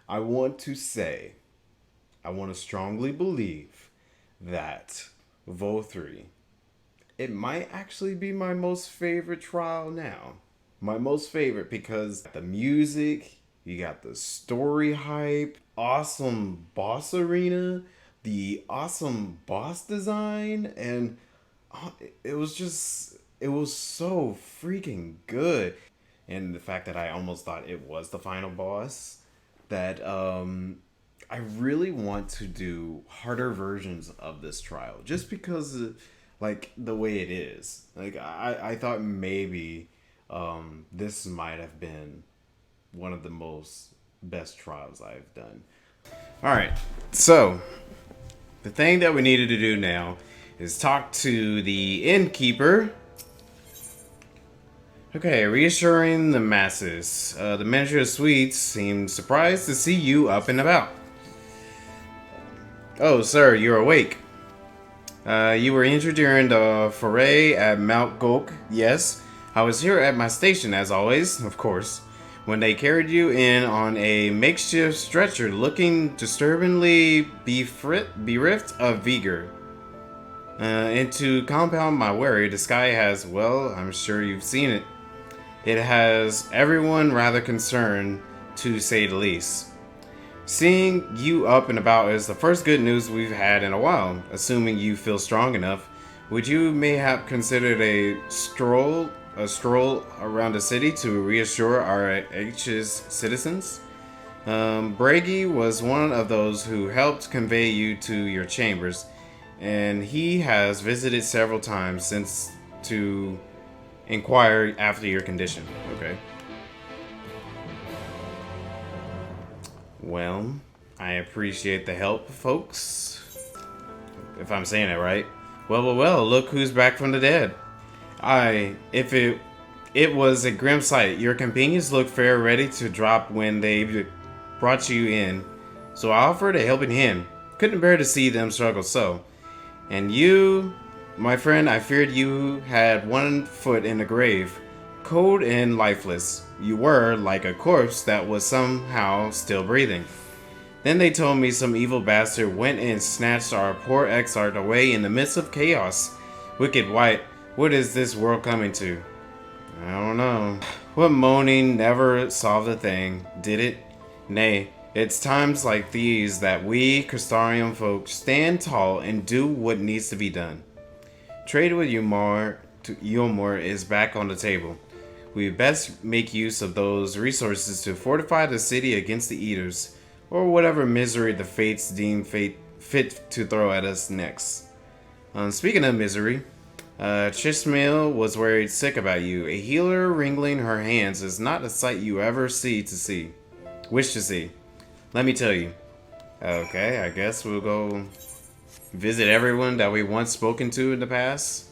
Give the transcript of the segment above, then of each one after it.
I want to say, I want to strongly believe that Vol 3, it might actually be my most favorite trial now. My most favorite because the music, you got the story hype, awesome boss arena, the awesome boss design, and it was just, it was so freaking good. And the fact that I almost thought it was the final boss, that I really want to do harder versions of this trial just because of, like, the way it is. Like, I thought maybe this might have been one of the most best trials I've done. All right, so the thing that we needed to do now is talk to the innkeeper. Okay, reassuring the masses. The manager of suites seemed surprised to see you up and about. Oh, sir, you're awake. You were injured during the foray at Mount Gok, yes. I was here at my station, as always, of course, when they carried you in on a makeshift stretcher looking disturbingly bereft of vigor. And to compound my worry, the sky has, well, I'm sure you've seen it. It has everyone rather concerned, to say the least. Seeing you up and about is the first good news we've had in a while. Assuming you feel strong enough, would you mayhap consider a stroll around the city to reassure our anxious citizens? Bragi was one of those who helped convey you to your chambers, and he has visited several times since to inquire after your condition. Okay. Well, I appreciate the help, folks. If I'm saying it right. Well, look who's back from the dead. If it was a grim sight. Your companions looked fair ready to drop when they brought you in, so I offered a helping hand. Couldn't bear to see them struggle so. And you, my friend, I feared you had one foot in the grave, cold and lifeless. You were like a corpse that was somehow still breathing. Then they told me some evil bastard went and snatched our poor exarch away in the midst of chaos. Wicked White, what is this world coming to? I don't know. What moaning never solved a thing, did it? Nay, it's times like these that we Crystarium folk stand tall and do what needs to be done. Trade with Yulmor is back on the table. We best make use of those resources to fortify the city against the Eaters, or whatever misery the fates deem fit to throw at us next. Speaking of misery, Chismail was worried sick about you. A healer wringing her hands is not a sight you ever wish to see. Let me tell you. Okay, I guess we'll go visit everyone that we once spoken to in the past.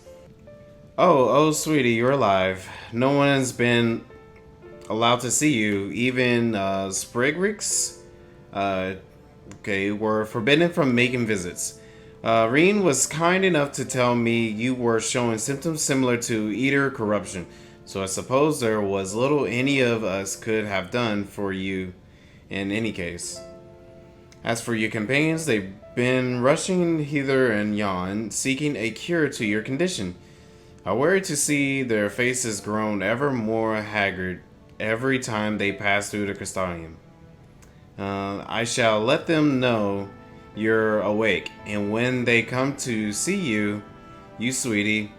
Oh, sweetie, you're alive. No one has been allowed to see you. Even Sprigrix, were forbidden from making visits. Reen was kind enough to tell me you were showing symptoms similar to Eater corruption, so I suppose there was little any of us could have done for you in any case. As for your companions, they've been rushing hither and yon, seeking a cure to your condition. I worry to see their faces grown ever more haggard every time they pass through the Crystarium. I shall let them know you're awake, and when they come to see you, sweetie,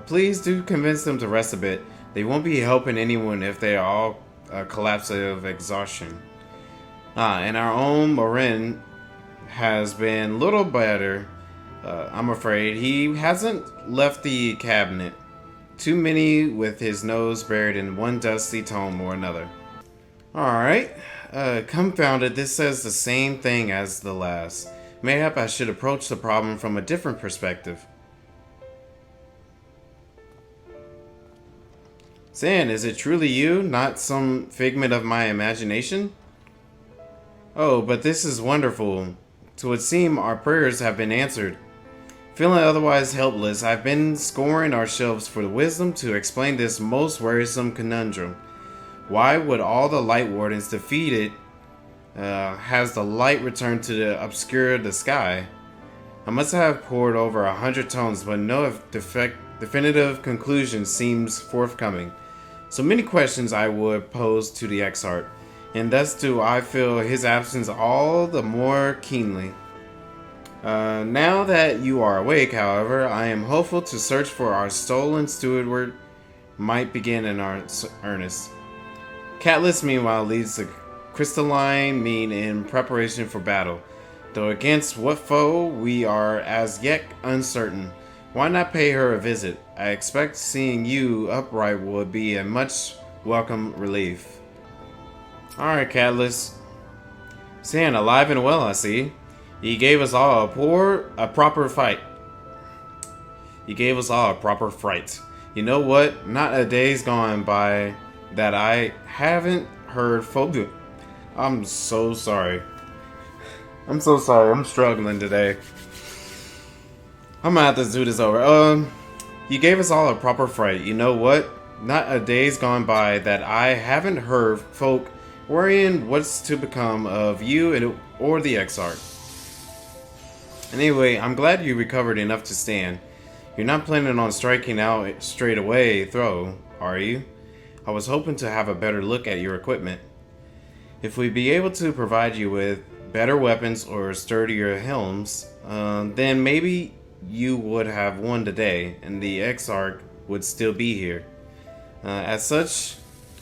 please do convince them to rest a bit. They won't be helping anyone if they all collapse of exhaustion. And our own Marin has been little better. I'm afraid he hasn't left the cabinet. Too many with his nose buried in one dusty tome or another. Alright. Confounded, this says the same thing as the last. Mayhap I should approach the problem from a different perspective. San, is it truly you, not some figment of my imagination? Oh, but this is wonderful. To would seem our prayers have been answered. Feeling otherwise helpless, I've been scouring our shelves for the wisdom to explain this most worrisome conundrum. Why would all the Light Wardens defeated has the light returned to the obscure the sky? I must have poured over 100 tomes, but no definitive conclusion seems forthcoming. So many questions I would pose to the Exarch, and thus do I feel his absence all the more keenly. Now that you are awake, however, I am hopeful to search for our stolen steward might begin in our earnest. Catelyn, meanwhile, leads the crystalline mean in preparation for battle. Though against what foe we are as yet uncertain. Why not pay her a visit? I expect seeing you upright would be a much welcome relief. Alright, Catelyn. Staying alive and well, I see. He gave us all a proper fight. He gave us all a proper fright. You know what? Not a day's gone by that I haven't heard folk. I'm so sorry. I'm so sorry. I'm struggling today. I'm gonna have to do this over. You gave us all a proper fright. You know what? Not a day's gone by that I haven't heard folk worrying what's to become of you or the Exarch. Anyway, I'm glad you recovered enough to stand. You're not planning on striking out straight away, are you? I was hoping to have a better look at your equipment. If we'd be able to provide you with better weapons or sturdier helms, then maybe you would have won today, and the Exarch would still be here. As such,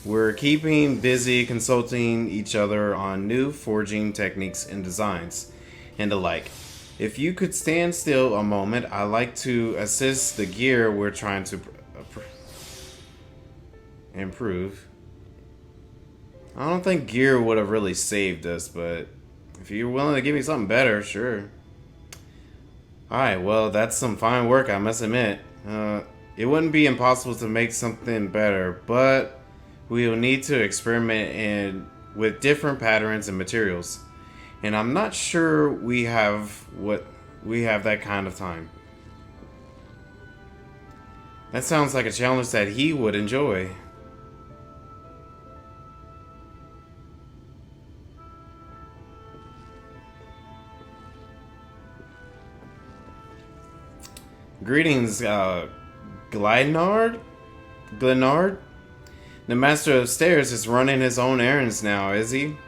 we're keeping busy consulting each other on new forging techniques and designs, and the like. If you could stand still a moment, I'd like to assist the gear we're trying to improve. I don't think gear would have really saved us, but if you're willing to give me something better, sure. Alright, well, that's some fine work, I must admit. It wouldn't be impossible to make something better, but we'll need to experiment with different patterns and materials. And I'm not sure we have that kind of time. That sounds like a challenge that he would enjoy. Greetings, Glenard? The master of stairs is running his own errands now, is he?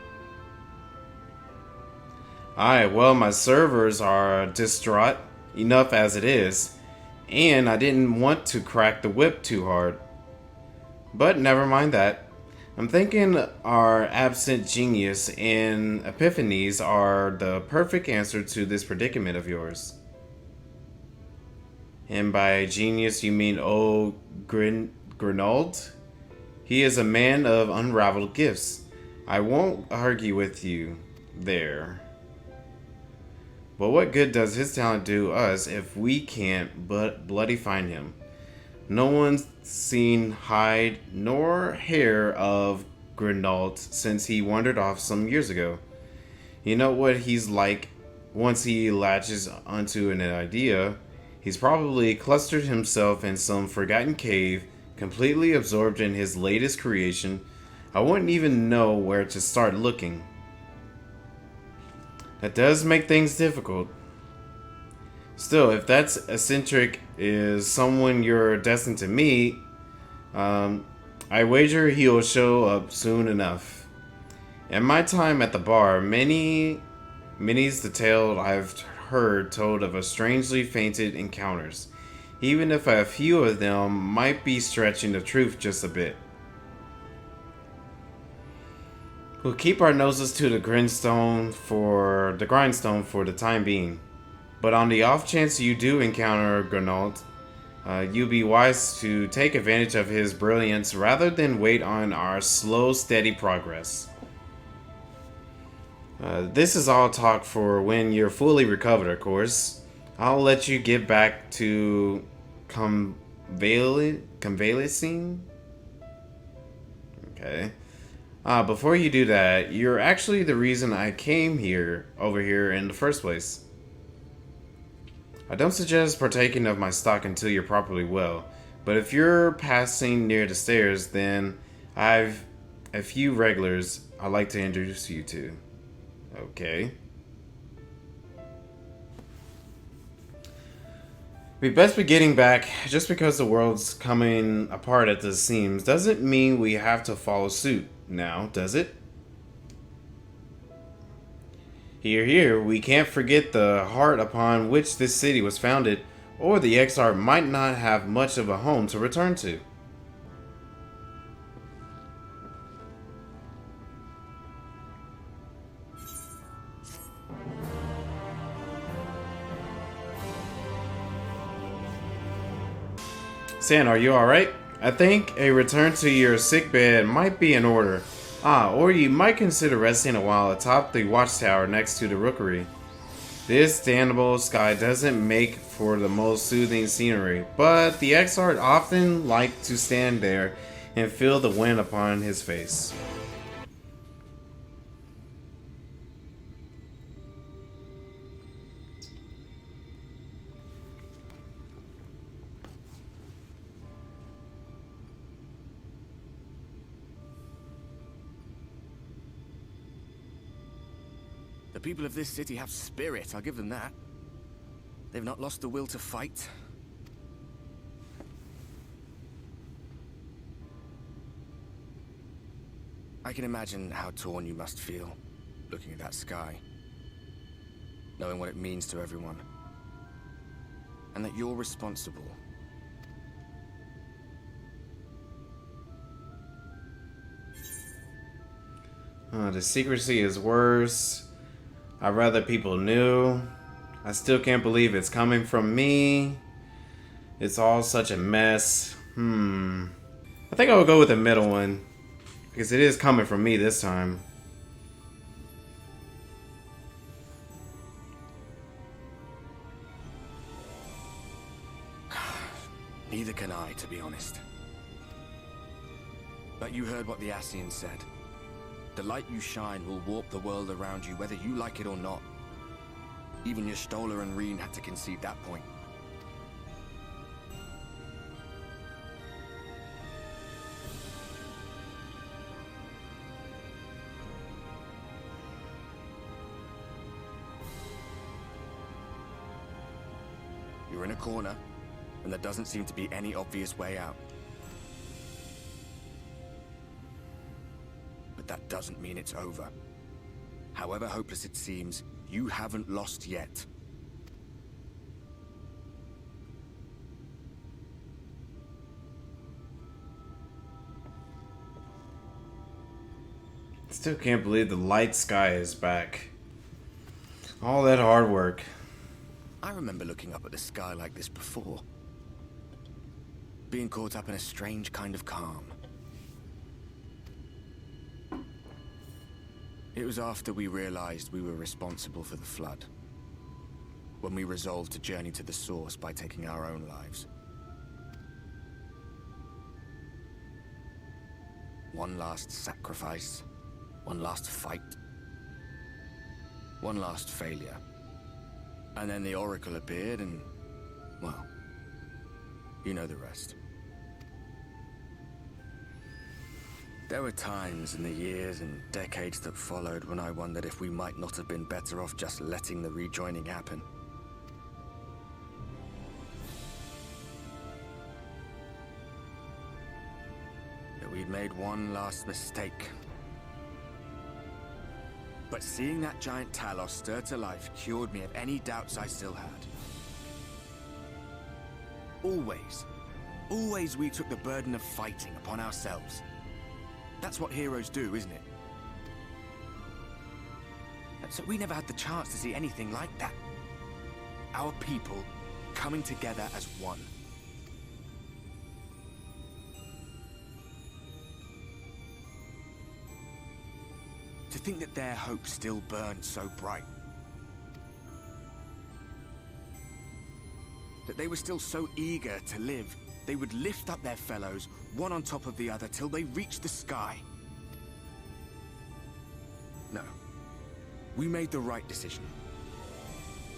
Aye, well, my servers are distraught enough as it is, and I didn't want to crack the whip too hard. But never mind that. I'm thinking our absent genius and epiphanies are the perfect answer to this predicament of yours. And by genius you mean old Grinald? He is a man of unraveled gifts. I won't argue with you there. But what good does his talent do us if we can't but bloody find him? No one's seen hide nor hair of Grinald since he wandered off some years ago. You know what he's like once he latches onto an idea. He's probably clustered himself in some forgotten cave, completely absorbed in his latest creation. I wouldn't even know where to start looking. That does make things difficult. Still, if that eccentric is someone you're destined to meet, I wager he'll show up soon enough. In my time at the bar, many's the tale I've heard told of a strangely fainted encounters, even if a few of them might be stretching the truth just a bit. We'll keep our noses to the grindstone for the time being. But on the off chance you do encounter Grinald, you'll be wise to take advantage of his brilliance rather than wait on our slow, steady progress. This is all talk for when you're fully recovered, of course. I'll let you get back to convalescing. Okay. Before you do that, you're actually the reason I came over here in the first place. I don't suggest partaking of my stock until you're properly well, but if you're passing near the stairs, then I've a few regulars I'd like to introduce you to. Okay. We best be getting back. Just because the world's coming apart at the seams doesn't mean we have to follow suit now, does it? Here, here, we can't forget the heart upon which this city was founded, or the XR might not have much of a home to return to. San, are you alright? I think a return to your sickbed might be in order. Or you might consider resting a while atop the watchtower next to the rookery. This damnable sky doesn't make for the most soothing scenery, but the XR often like to stand there and feel the wind upon his face. The people of this city have spirit, I'll give them that. They've not lost the will to fight. I can imagine how torn you must feel, looking at that sky. Knowing what it means to everyone. And that you're responsible. The secrecy is worse. I'd rather people knew. I still can't believe it's coming from me. It's all such a mess. I think I would go with the middle one. Because it is coming from me this time. Neither can I, to be honest. But you heard what the Ascian said. The light you shine will warp the world around you, whether you like it or not. Even your Stoller and Reen had to concede that point. You're in a corner, and there doesn't seem to be any obvious way out. But that doesn't mean it's over. However hopeless it seems, you haven't lost yet. Still can't believe the light sky is back. All that hard work. I remember looking up at the sky like this before. Being caught up in a strange kind of calm. It was after we realized we were responsible for the flood. When we resolved to journey to the source by taking our own lives. One last sacrifice. One last fight. One last failure. And then the Oracle appeared and, well, you know the rest. There were times in the years and decades that followed when I wondered if we might not have been better off just letting the rejoining happen. That we'd made one last mistake. But seeing that giant Talos stir to life cured me of any doubts I still had. Always we took the burden of fighting upon ourselves. That's what heroes do, isn't it? So we never had the chance to see anything like that. Our people coming together as one. To think that their hope still burned so bright. That they were still so eager to live, they would lift up their fellows, one on top of the other, till they reached the sky. No. We made the right decision.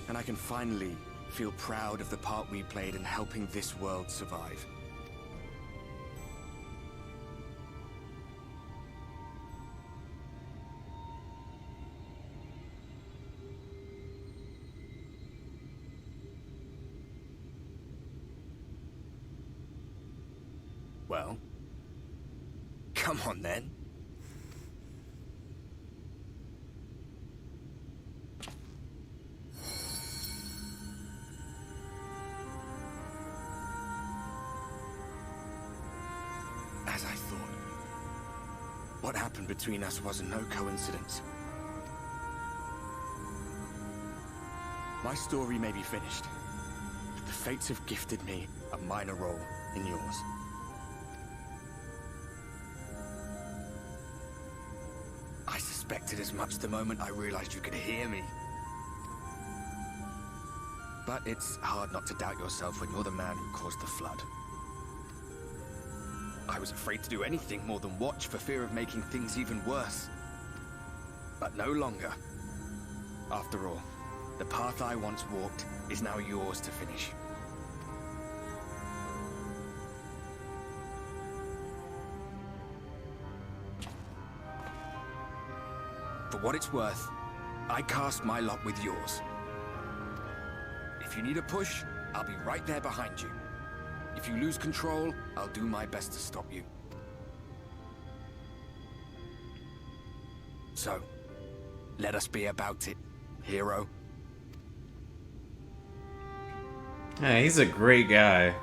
And I can finally feel proud of the part we played in helping this world survive. Well, come on then. As I thought. What happened between us was no coincidence. My story may be finished, but the fates have gifted me a minor role in yours. I suspected as much the moment I realized you could hear me. But it's hard not to doubt yourself when you're the man who caused the flood. I was afraid to do anything more than watch for fear of making things even worse. But no longer. After all, the path I once walked is now yours to finish. For what it's worth, I cast my lot with yours. If you need a push, I'll be right there behind you. If you lose control, I'll do my best to stop you. So, let us be about it, hero. Yeah, he's a great guy.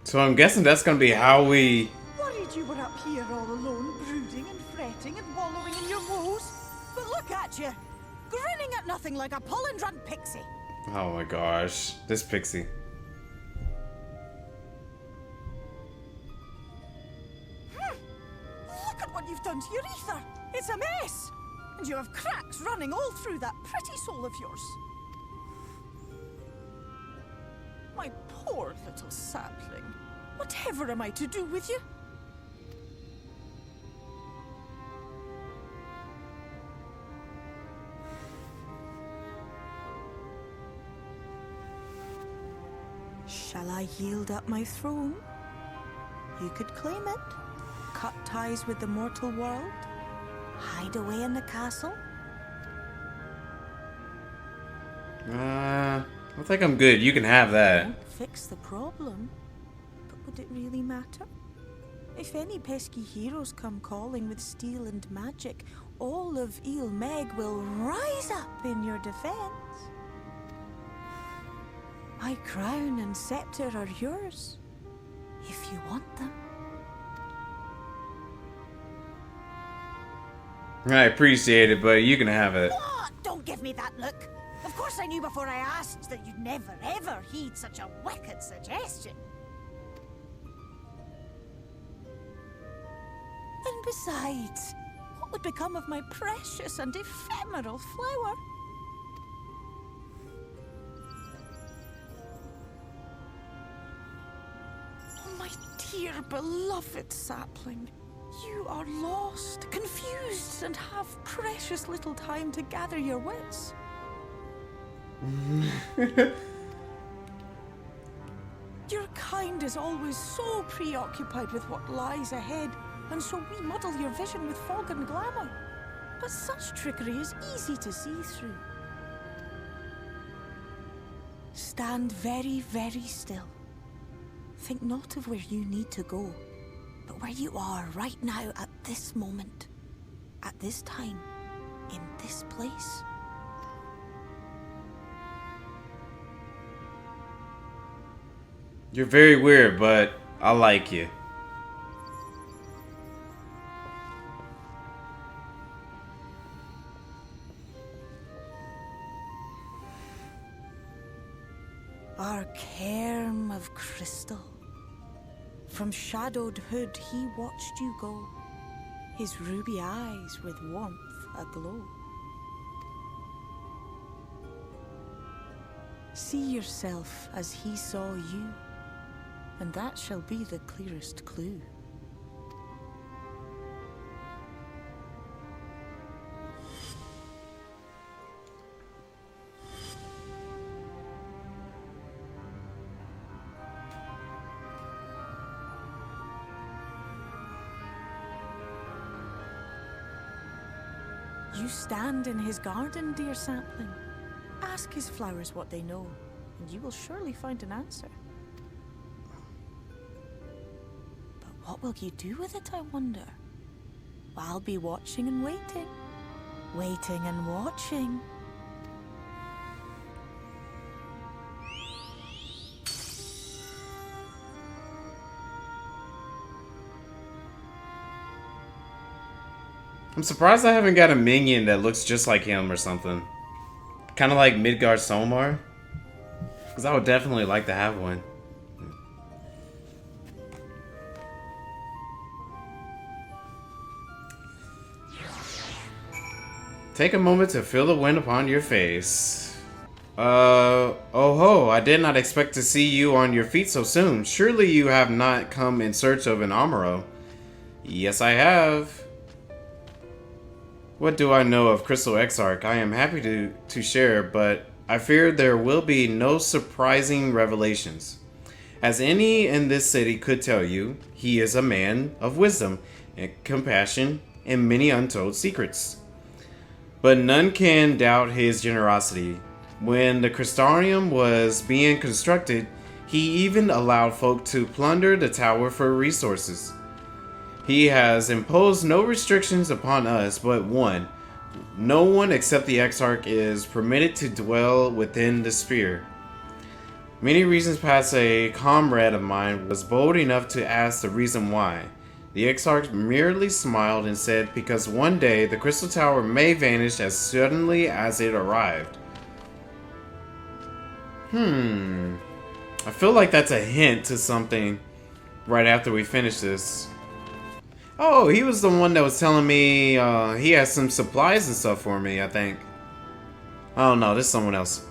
So I'm guessing that's gonna be how we... Worried you were up here all alone, brooding and fretting and wallowing in your woes. But look at you, grinning at nothing like a pollen-drunk pixie. Oh my gosh, this pixie. Look at what you've done to your ether. It's a mess. And you have cracks running all through that pretty soul of yours. My poor little sapling. Whatever am I to do with you? Shall I yield up my throne? You could claim it, cut ties with the mortal world, hide away in the castle. I think I'm good. You can have that. Won't fix the problem, but would it really matter? If any pesky heroes come calling with steel and magic, all of Il Meg will rise up in your defense. My crown and scepter are yours, if you want them. I appreciate it, but you can have it. What? Don't give me that look. Of course I knew before I asked that you'd never ever heed such a wicked suggestion. And besides, what would become of my precious and ephemeral flower? My dear beloved sapling, you are lost, confused, and have precious little time to gather your wits. Your kind is always so preoccupied with what lies ahead, and so we muddle your vision with fog and glamour. But such trickery is easy to see through. Stand very, very still. Think not of where you need to go, but where you are right now at this moment, at this time, in this place. You're very weird, but I like you. Our cairn of crystal. From shadowed hood he watched you go, his ruby eyes with warmth aglow. See yourself as he saw you, and that shall be the clearest clue. You stand in his garden, dear sapling. Ask his flowers what they know, and you will surely find an answer. But what will you do with it, I wonder? I'll be watching and waiting. Waiting and watching. I'm surprised I haven't got a minion that looks just like him or something. Kind of like Midgar Somar. Because I would definitely like to have one. Take a moment to feel the wind upon your face. Oh ho, I did not expect to see you on your feet so soon. Surely you have not come in search of an Amuro. Yes, I have. What do I know of Crystal Exarch? I am happy to share, but I fear there will be no surprising revelations. As any in this city could tell you, he is a man of wisdom and compassion and many untold secrets. But none can doubt his generosity. When the Crystarium was being constructed, he even allowed folk to plunder the tower for resources. He has imposed no restrictions upon us but one. No one except the Exarch is permitted to dwell within the sphere. Many reasons past, a comrade of mine was bold enough to ask the reason why. The Exarch merely smiled and said, because one day the Crystal Tower may vanish as suddenly as it arrived. I feel like that's a hint to something right after we finish this. Oh, he was the one that was telling me he has some supplies and stuff for me, I think. Oh no, this is someone else.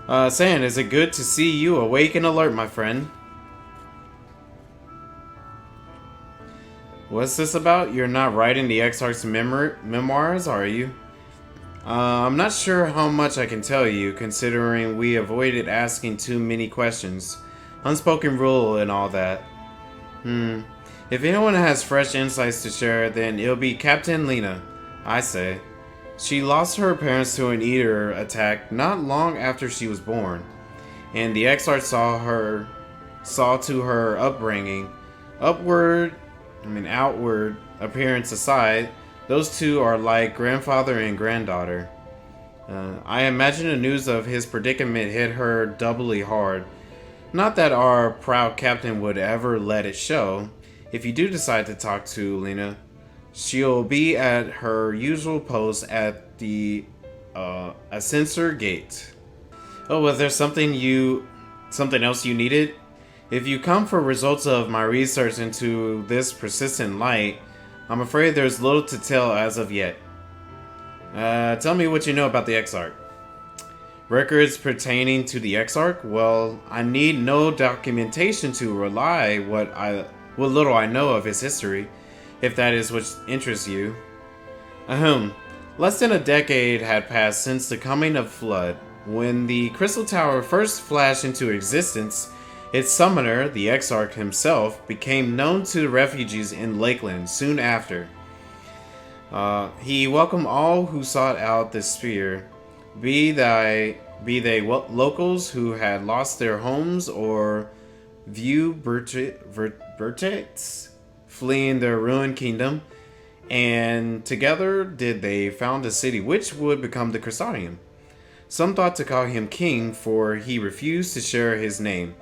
Saying, is it good to see you awake and alert, my friend? What's this about? You're not writing the Exarch's memoirs, are you? I'm not sure how much I can tell you, considering we avoided asking too many questions. Unspoken rule and all that. If anyone has fresh insights to share, then it'll be Captain Lena, I say. She lost her parents to an eater attack not long after she was born, and the Exarch saw to her upbringing. Outward appearance aside, those two are like grandfather and granddaughter. I imagine the news of his predicament hit her doubly hard. Not that our proud captain would ever let it show. If you do decide to talk to Lena, she'll be at her usual post at the Ascensor Gate. Oh, was there something else you needed? If you come for results of my research into this persistent light, I'm afraid there's little to tell as of yet. Tell me what you know about the Exarch. Records pertaining to the Exarch? Well, I need no documentation to rely what little I know of his history, if that is what interests you. Less than a decade had passed since the coming of Flood. When the Crystal Tower first flashed into existence, its summoner, the Exarch himself, became known to the refugees in Lakeland soon after. He welcomed all who sought out the sphere, be they locals who had lost their homes or vertex fleeing their ruined kingdom, and together did they found a city which would become the Crystarium. Some thought to call him king, for he refused to share his name,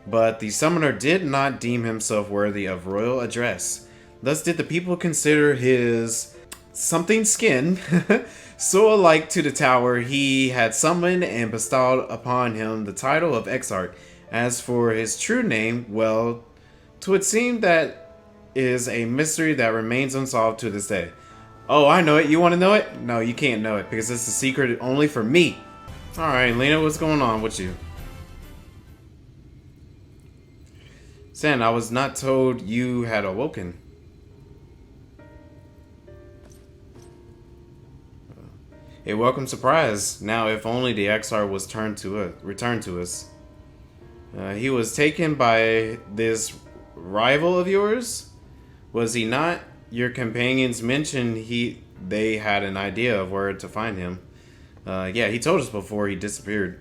but the summoner did not deem himself worthy of royal address. Thus did the people consider his something skin so alike to the tower he had summoned and bestowed upon him the title of Exarch. As for his true name, well, 'twould seem that is a mystery that remains unsolved to this day. Oh, I know it. You want to know it? No, you can't know it because it's a secret only for me. Alright, Lena, what's going on with you? San, I was not told you had awoken. A welcome surprise. Now, if only the Exarch was returned to us. He was taken by this rival of yours? Was he not? Your companions mentioned they had an idea of where to find him. Yeah, he told us before he disappeared.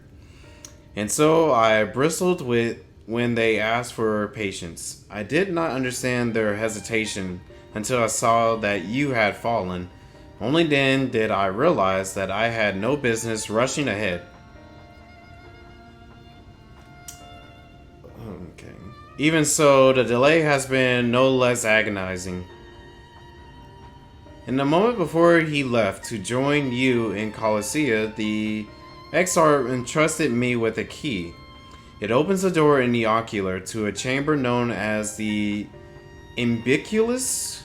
And so I bristled when they asked for patience. I did not understand their hesitation until I saw that you had fallen. Only then did I realize that I had no business rushing ahead. Okay. Even so, the delay has been no less agonizing. In the moment before he left to join you in Colossia, the XR entrusted me with a key. It opens the door in the ocular to a chamber known as the Imbiculus.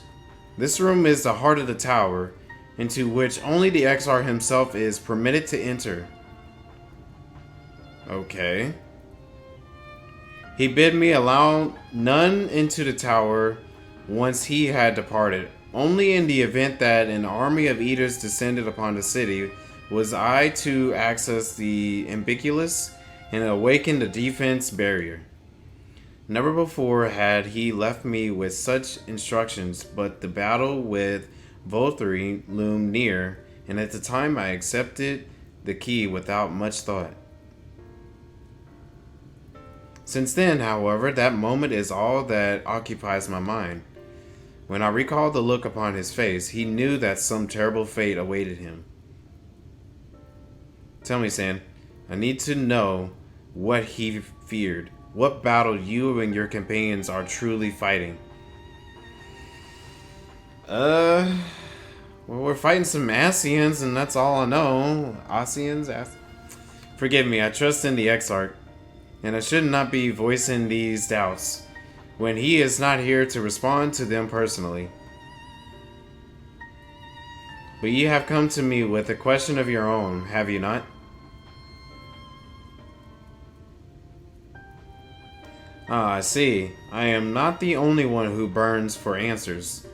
This room is the heart of the tower, into which only the XR himself is permitted to enter. Okay. He bid me allow none into the tower once he had departed. Only in the event that an army of eaters descended upon the city was I to access the Imbiculus and awaken the defense barrier. Never before had he left me with such instructions, but the battle with Volturi loomed near, and at the time I accepted the key without much thought. Since then, however, that moment is all that occupies my mind. When I recall the look upon his face, he knew that some terrible fate awaited him. Tell me, San, I need to know what he feared. What battle you and your companions are truly fighting. Well, we're fighting some Asians, and that's all I know. Asians? Forgive me, I trust in the Exarch, and I should not be voicing these doubts when he is not here to respond to them personally. But you have come to me with a question of your own, have you not? Ah, I see. I am not the only one who burns for answers.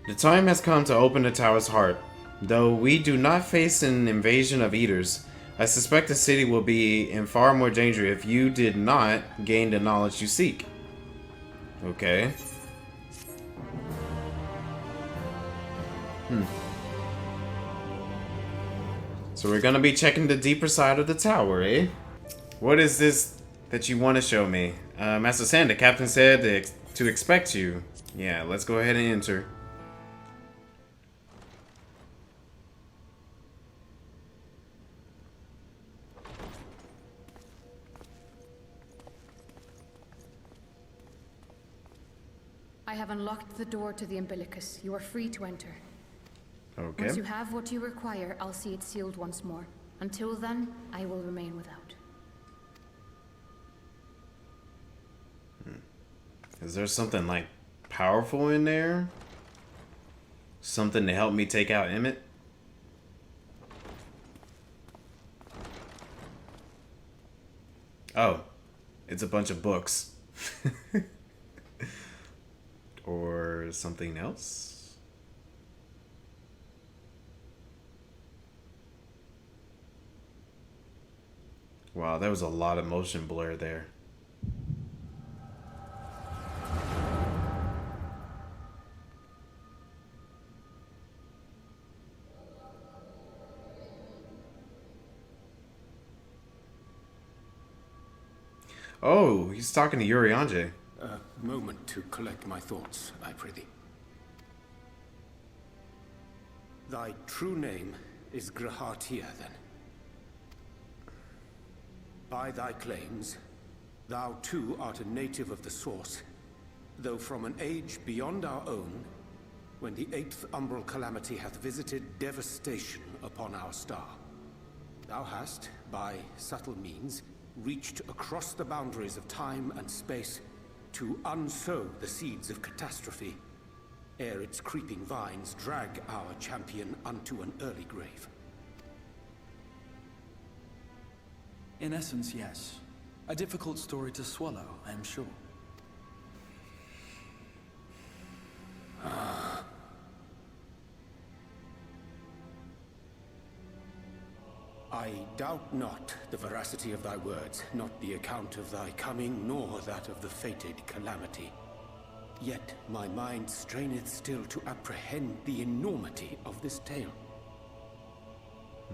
The time has come to open the tower's heart. Though we do not face an invasion of eaters, I suspect the city will be in far more danger if you did not gain the knowledge you seek. Okay. So we're gonna be checking the deeper side of the tower, eh? What is this that you want to show me? Master Sand, the captain said to expect you. Yeah, let's go ahead and enter. I have unlocked the door to the umbilicus. You are free to enter. Okay. Once you have what you require, I'll see it sealed once more. Until then, I will remain without. Is there something like powerful in there? Something to help me take out Emmett? Oh, it's a bunch of books. Or something else? Wow, there was a lot of motion blur there. Oh, he's talking to Urianger. A moment to collect my thoughts, I prithee. Thy true name is Grahatia, then. By thy claims, thou too art a native of the Source, though from an age beyond our own, when the 8th umbral calamity hath visited devastation upon our star. Thou hast, by subtle means, reached across the boundaries of time and space to unsow the seeds of catastrophe, ere its creeping vines drag our champion unto an early grave. In essence, yes. A difficult story to swallow, I am sure. I doubt not the veracity of thy words, not the account of thy coming, nor that of the fated calamity. Yet my mind straineth still to apprehend the enormity of this tale.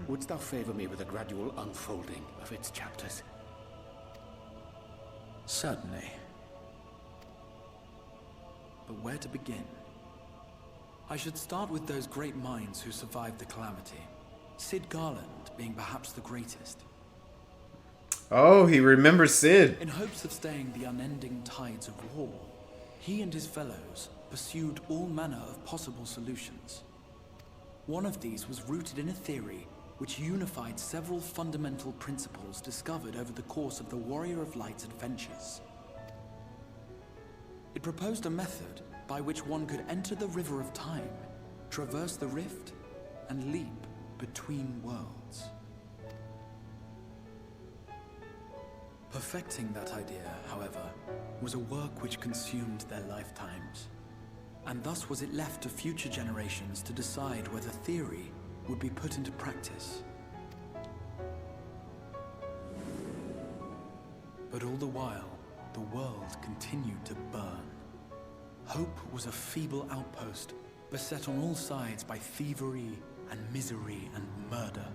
Wouldst thou favor me with a gradual unfolding of its chapters? Certainly. But where to begin? I should start with those great minds who survived the calamity. Sid Garland being perhaps the greatest. Oh, he remembers Sid. In hopes of staying the unending tides of war, he and his fellows pursued all manner of possible solutions. One of these was rooted in a theory which unified several fundamental principles discovered over the course of the Warrior of Light's adventures. It proposed a method by which one could enter the River of Time, traverse the rift, and leap between worlds. Perfecting that idea, however, was a work which consumed their lifetimes, and thus was it left to future generations to decide whether theory would be put into practice. But all the while, the world continued to burn. Hope was a feeble outpost, beset on all sides by thievery and misery and murder.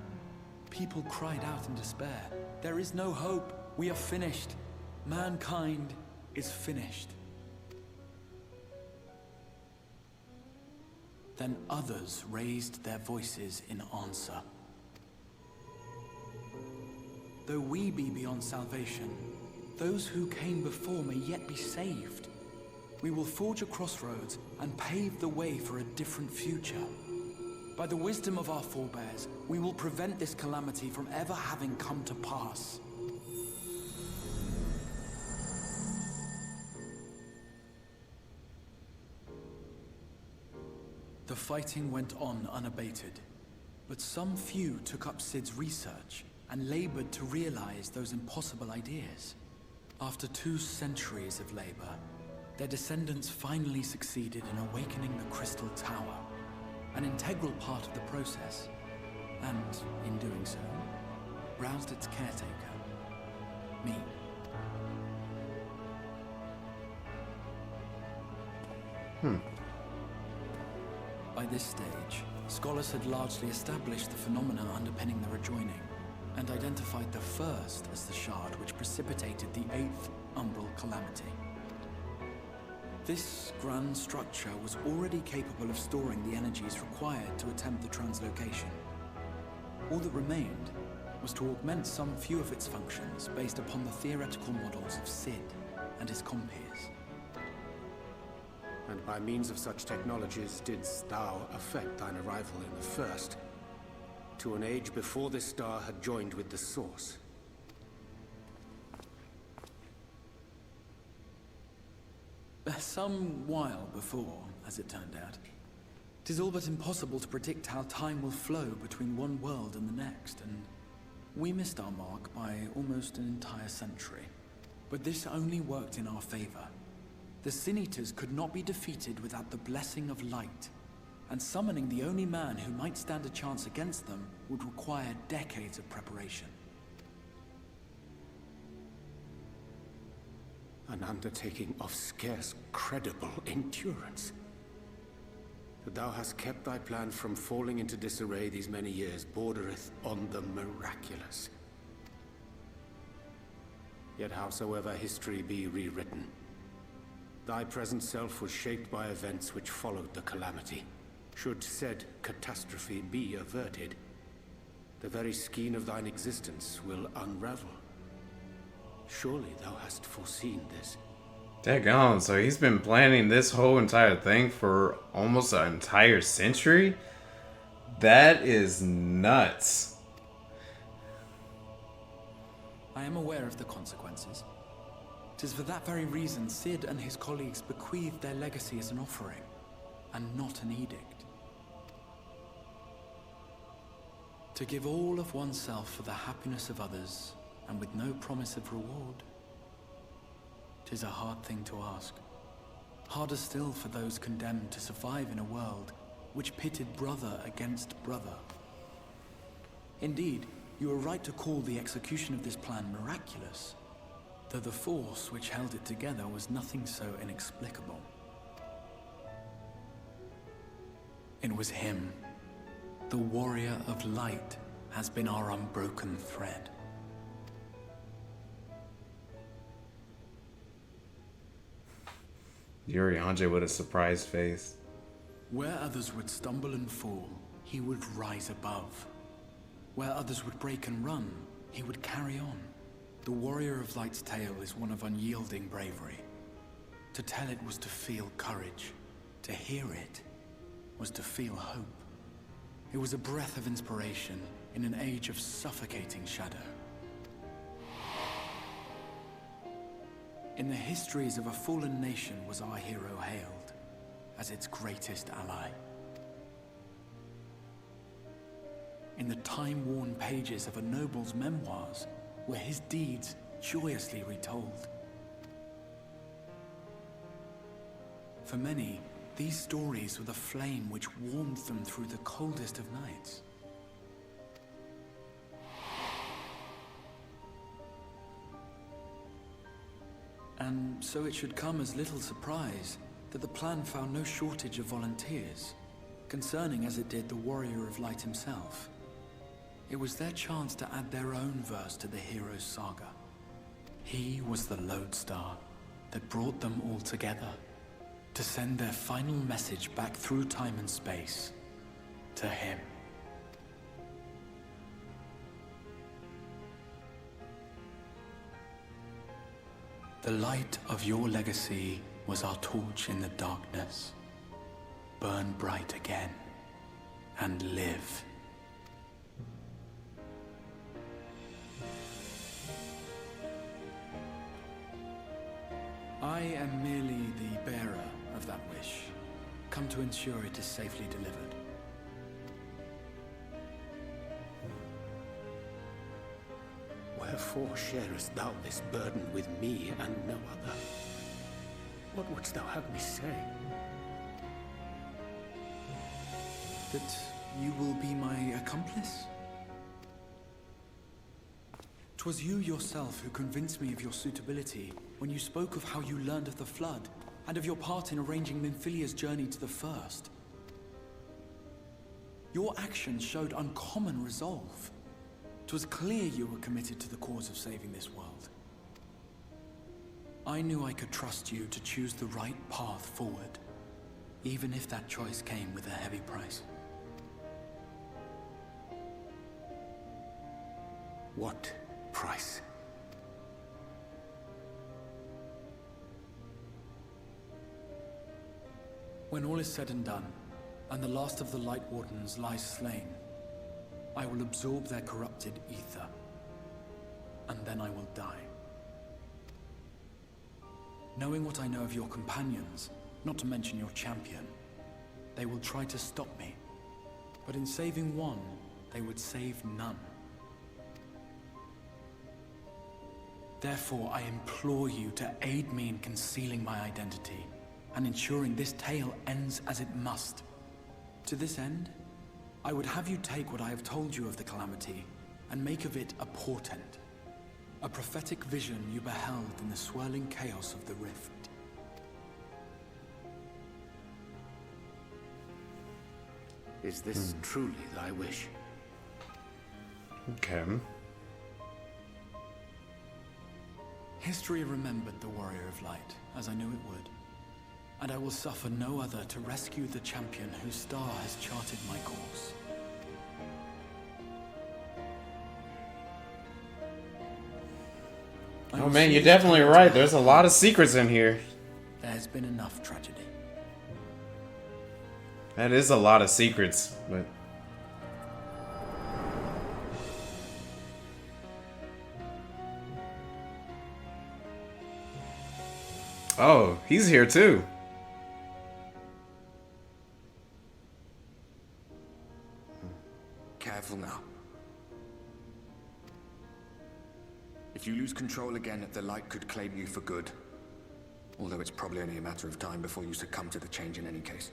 People cried out in despair, "There is no hope! We are finished! Mankind is finished!" Then others raised their voices in answer. Though we be beyond salvation, those who came before may yet be saved. We will forge a crossroads and pave the way for a different future. By the wisdom of our forebears, we will prevent this calamity from ever having come to pass. The fighting went on unabated, but some few took up Sid's research and labored to realize those impossible ideas. After 2 centuries of labor, their descendants finally succeeded in awakening the Crystal Tower, an integral part of the process, and, in doing so, roused its caretaker, me. By this stage, scholars had largely established the phenomena underpinning the rejoining, and identified the first as the shard which precipitated the 8th Umbral Calamity. This grand structure was already capable of storing the energies required to attempt the translocation. All that remained was to augment some few of its functions based upon the theoretical models of Sid and his compeers. And by means of such technologies didst thou effect thine arrival in the first, to an age before this star had joined with the Source. Some while before, as it turned out. 'Tis all but impossible to predict how time will flow between one world and the next, and we missed our mark by almost an entire century. But this only worked in our favor. The Sin Eaters could not be defeated without the blessing of light, and summoning the only man who might stand a chance against them would require decades of preparation. An undertaking of scarce credible endurance. That thou hast kept thy plan from falling into disarray these many years bordereth on the miraculous. Yet howsoever history be rewritten, thy present self was shaped by events which followed the calamity. Should said catastrophe be averted, the very skein of thine existence will unravel. Surely thou hast foreseen this. Daggone, so he's been planning this whole entire thing for almost an entire century? That is nuts. I am aware of the consequences. 'Tis for that very reason Sid and his colleagues bequeathed their legacy as an offering, and not an edict. To give all of oneself for the happiness of others, and with no promise of reward. 'Tis a hard thing to ask. Harder still for those condemned to survive in a world which pitted brother against brother. Indeed, you are right to call the execution of this plan miraculous, though the force which held it together was nothing so inexplicable. It was him. The Warrior of Light has been our unbroken thread. Yuri Andre with a surprised face. Where others would stumble and fall, he would rise above. Where others would break and run, he would carry on. The Warrior of Light's tale is one of unyielding bravery. To tell it was to feel courage. To hear it was to feel hope. It was a breath of inspiration in an age of suffocating shadow. In the histories of a fallen nation was our hero hailed as its greatest ally. In the time-worn pages of a noble's memoirs were his deeds joyously retold. For many, these stories were the flame which warmed them through the coldest of nights. And so it should come as little surprise that the plan found no shortage of volunteers, concerning as it did the Warrior of Light himself. It was their chance to add their own verse to the hero's saga. He was the lodestar that brought them all together, to send their final message back through time and space to him. The light of your legacy was our torch in the darkness. Burn bright again and live. I am merely the bearer of that wish, come to ensure it is safely delivered. Wherefore sharest thou this burden with me and no other? What wouldst thou have me say? That you will be my accomplice? 'Twas you yourself who convinced me of your suitability when you spoke of how you learned of the Flood and of your part in arranging Nymphylia's journey to the First. Your actions showed uncommon resolve. 'Twas clear you were committed to the cause of saving this world. I knew I could trust you to choose the right path forward, even if that choice came with a heavy price. What price? When all is said and done, and the last of the Light Wardens lies slain, I will absorb their corrupted ether, and then I will die. Knowing what I know of your companions, not to mention your champion, they will try to stop me. But in saving one, they would save none. Therefore, I implore you to aid me in concealing my identity, and ensuring this tale ends as it must. To this end, I would have you take what I have told you of the Calamity, and make of it a portent. A prophetic vision you beheld in the swirling chaos of the Rift. Is this truly thy wish? Okay. History remembered the Warrior of Light, as I knew it would. And I will suffer no other to rescue the champion whose star has charted my course. Oh man, you're definitely right. There's a lot of secrets in here. There's been enough tragedy. That is a lot of secrets, but... Oh, he's here too. Careful now. If you lose control again, the Light could claim you for good. Although it's probably only a matter of time before you succumb to the change in any case.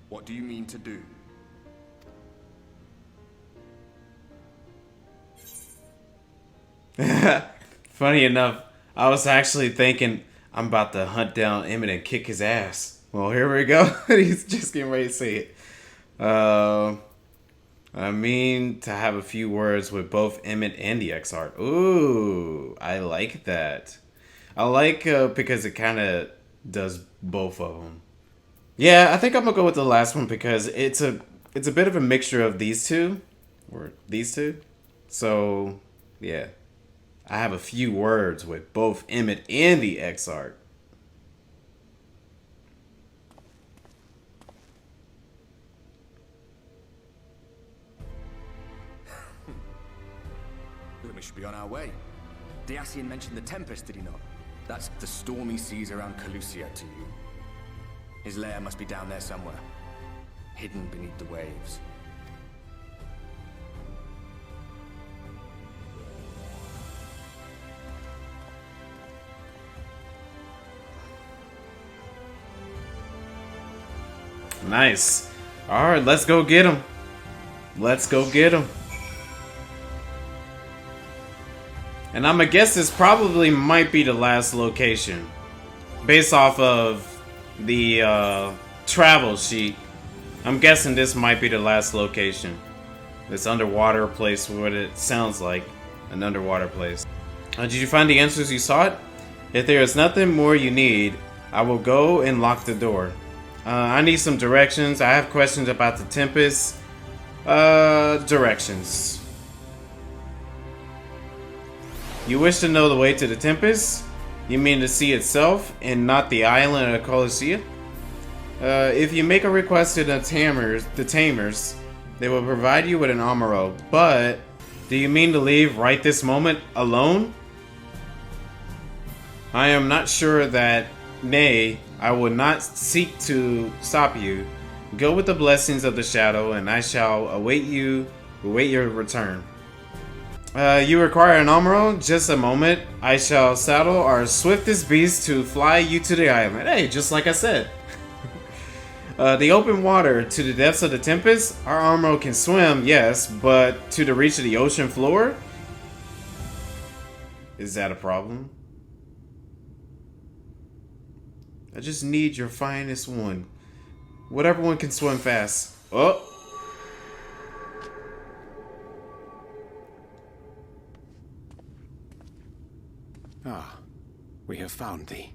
What do you mean to do? Funny enough, I was actually thinking I'm about to hunt down Emmett and kick his ass. Well, here we go. He's just getting ready to say it. I mean to have a few words with both Emmett and the Exarch. Ooh, I like that. I like because it kind of does both of them. Yeah, I think I'm gonna go with the last one because it's a bit of a mixture of these two, or these two. So yeah, I have a few words with both Emmett and the Exarch. We should be on our way. Dacian mentioned the Tempest, did he not? That's the stormy seas around Calusia to you. His lair must be down there somewhere, hidden beneath the waves. Nice. All right, let's go get him. Let's go get him. And I'm gonna guess this probably might be the last location, based off of the travel sheet. I'm guessing this might be the last location. This underwater place, what it sounds like, an underwater place. Did you find the answers you sought? If there is nothing more you need, I will go and lock the door. I need some directions. I have questions about the Tempest. Directions. You wish to know the way to the Tempest? You mean the sea itself, and not the island of Colossia? If you make a request to the Tamers, they will provide you with an armor. But, do you mean to leave right this moment, alone? I am not sure that, nay, I will not seek to stop you. Go with the blessings of the shadow, and I shall await your return. You require an armor? Just a moment. I shall saddle our swiftest beast to fly you to the island. Hey, just like I said. The open water to the depths of the Tempest? Our armor can swim, yes, but to the reach of the ocean floor? Is that a problem? I just need your finest one. Whatever one can swim fast. Oh! Ah, we have found thee.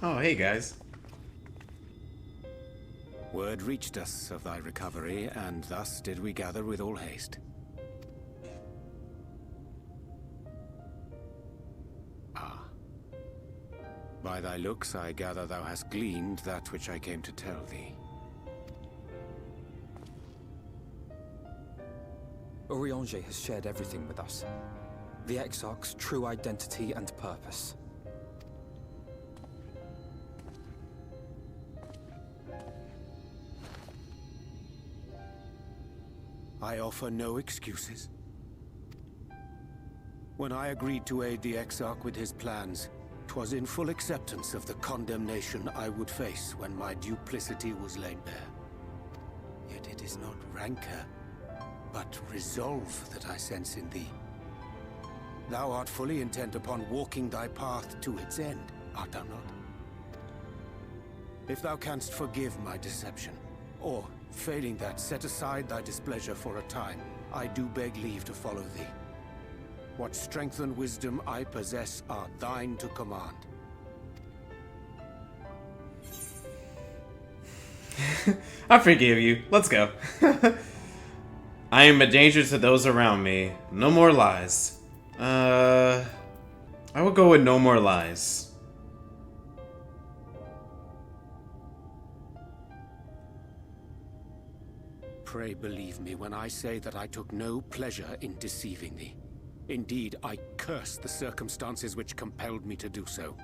Oh, hey guys. Word reached us of thy recovery, and thus did we gather with all haste. Ah. By thy looks, I gather thou hast gleaned that which I came to tell thee. Urianger has shared everything with us. The Exarch's true identity and purpose. I offer no excuses. When I agreed to aid the Exarch with his plans, 'twas in full acceptance of the condemnation I would face when my duplicity was laid bare. Yet it is not rancor, but resolve that I sense in thee. Thou art fully intent upon walking thy path to its end, art thou not? If thou canst forgive my deception, or, failing that, set aside thy displeasure for a time, I do beg leave to follow thee. What strength and wisdom I possess are thine to command. I forgive you. Let's go. I am a danger to those around me. No more lies. I will go with no more lies. Pray believe me when I say that I took no pleasure in deceiving thee. Indeed, I curse the circumstances which compelled me to do so.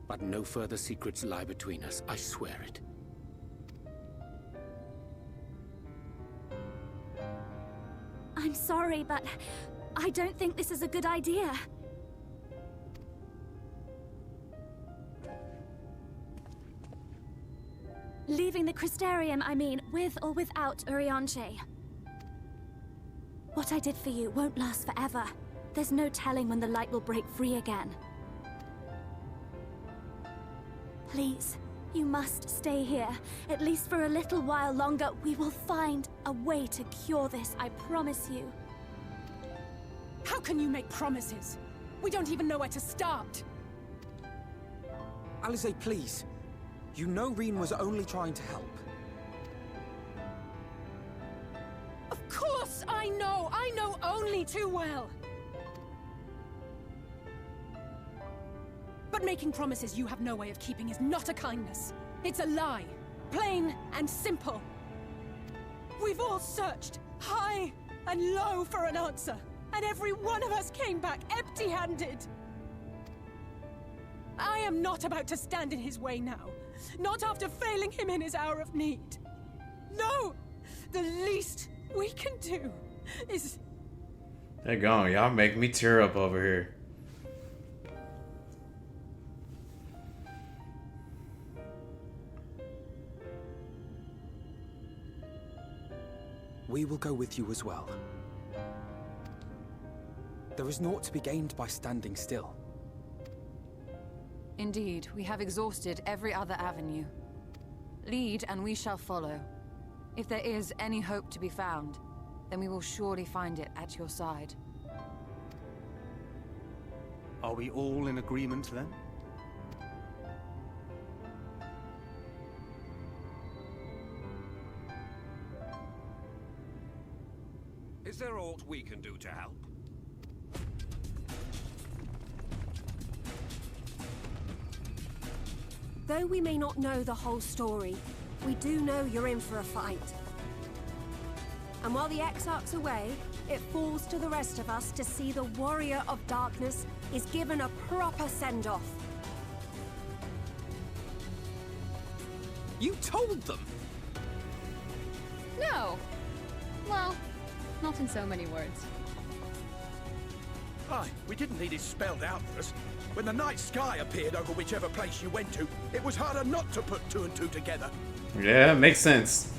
But no further secrets lie between us, I swear it. I'm sorry, but I don't think this is a good idea. Leaving the Crystarium, I mean, with or without Urianger. What I did for you won't last forever. There's no telling when the light will break free again. Please, You must stay here, at least for a little while longer. We will find a way to cure this, I promise you. How can you make promises? We don't even know where to start. Alice, please. You know Reen was only trying to help. Of course I know! I know only too well! But making promises you have no way of keeping is not a kindness. It's a lie. Plain and simple. We've all searched high and low for an answer, and every one of us came back empty-handed. I am not about to stand in his way now. Not after failing him in his hour of need. No! The least we can do is... They're going. Y'all make me tear up over here. We will go with you as well. There is naught to be gained by standing still. Indeed, we have exhausted every other avenue. Lead, and we shall follow. If there is any hope to be found, then we will surely find it at your side. Are we all in agreement then? Is there aught we can do to help? Though we may not know the whole story, we do know you're in for a fight. And while the Exarch's away, it falls to the rest of us to see the Warrior of Darkness is given a proper send-off. You told them! No! Well, not in so many words. Aye, we didn't need it spelled out for us. When the night sky appeared over whichever place you went to, it was harder not to put two and two together. Yeah, makes sense.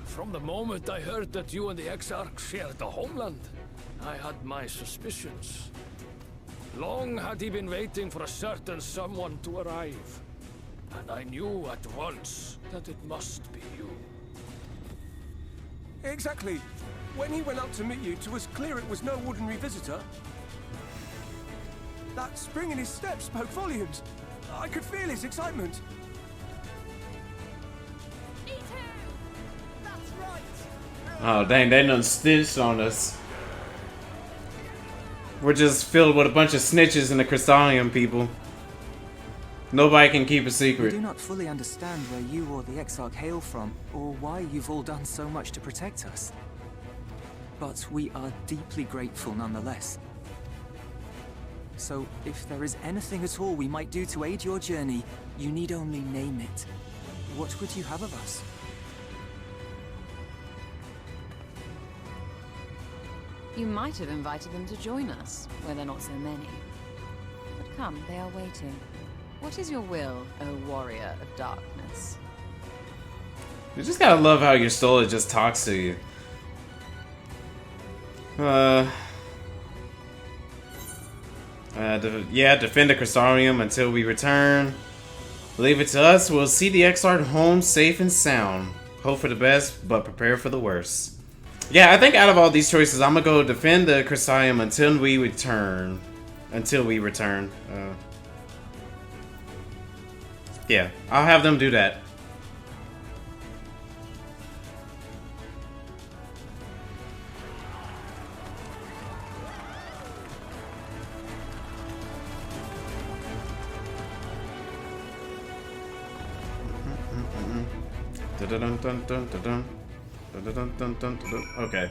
From the moment I heard that you and the Exarch shared the homeland, I had my suspicions. Long had he been waiting for a certain someone to arrive. And I knew at once that it must be you. Exactly. When he went up to meet you, it was clear it was no ordinary visitor. That spring in his step spoke volumes. I could feel his excitement. That's right! Oh, dang, they done snitched on us. We're just filled with a bunch of snitches and the Crystallium people. Nobody can keep a We secret. do not fully understand where you or the Exarch hail from, or why you've all done so much to protect us. But we are deeply grateful nonetheless. So, if there is anything at all we might do to aid your journey, you need only name it. What would you have of us? You might have invited them to join us, where there are not so many. But come, they are waiting. What is your will, O Warrior of Darkness? You just gotta love how your soul just talks to you. Defend the Crystarium until we return. Leave it to us. We'll see the Exarch home safe and sound. Hope for the best, but prepare for the worst. Yeah, I think out of all these choices, I'm gonna go defend the Crystarium until we return. Yeah, I'll have them do that. Okay.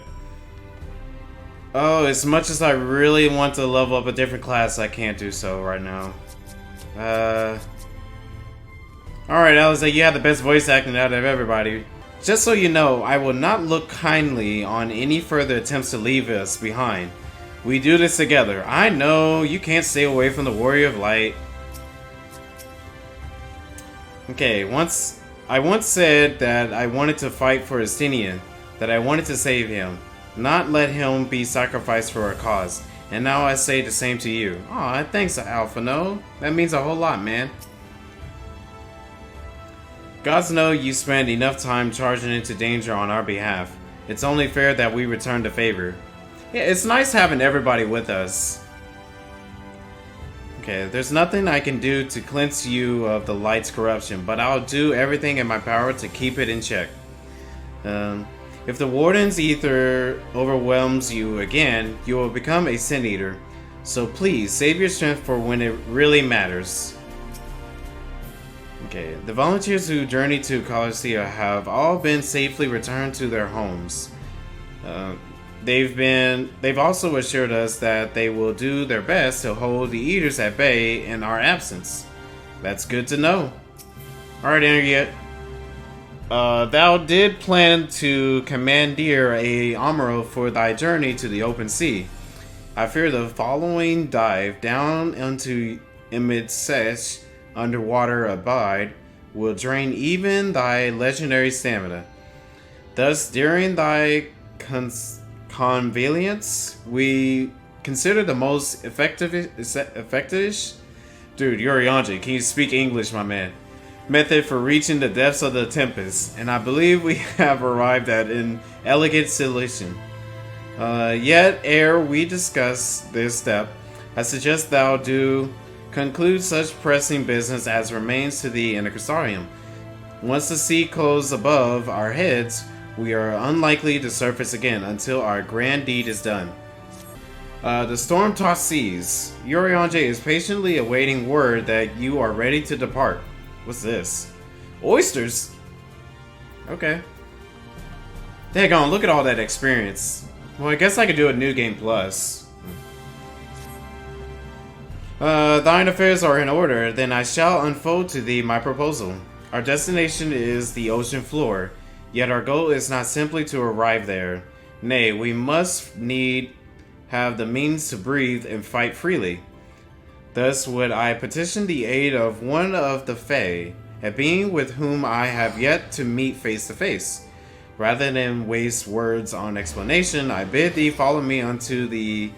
Oh, as much as I really want to level up a different class, I can't do so right now. Alright, Alice, you have the best voice acting out of everybody. Just so you know, I will not look kindly on any further attempts to leave us behind. We do this together. I know you can't stay away from the Warrior of Light. Okay, I once said that I wanted to fight for Estinian, that I wanted to save him, not let him be sacrificed for a cause. And now I say the same to you. Aw, thanks, Alphino. That means a whole lot, man. Gods know you spend enough time charging into danger on our behalf. It's only fair that we return the favor. Yeah, it's nice having everybody with us. Okay, there's nothing I can do to cleanse you of the light's corruption, but I'll do everything in my power to keep it in check. If the Warden's ether overwhelms you again, you will become a Sin Eater. So please, save your strength for when it really matters. Okay, the volunteers who journeyed to Colossia have all been safely returned to their homes. They've also assured us that they will do their best to hold the Eaters at bay in our absence. That's good to know. Alright, Interget. Thou did plan to commandeer a Amuro for thy journey to the open sea. I fear the following dive down into Imidsesh underwater abide will drain even thy legendary stamina. Thus, during thy convenience, we consider the most effective. Dude, Yorianji, can you speak English, my man? Method for reaching the depths of the tempest, and I believe we have arrived at an elegant solution. Yet, ere we discuss this step, I suggest thou do conclude such pressing business as remains to thee in the Crystarium. Once the sea closes above our heads, we are unlikely to surface again until our grand deed is done. The storm-tossed seas. Yorianji is patiently awaiting word that you are ready to depart. What's this? Oysters? Okay. Daggone, look at all that experience. Well, I guess I could do a New Game Plus. Thine affairs are in order, then I shall unfold to thee my proposal. Our destination is the ocean floor, yet our goal is not simply to arrive there. Nay, we must have the means to breathe and fight freely. Thus would I petition the aid of one of the Fae, a being with whom I have yet to meet face to face. Rather than waste words on explanation, I bid thee follow me unto the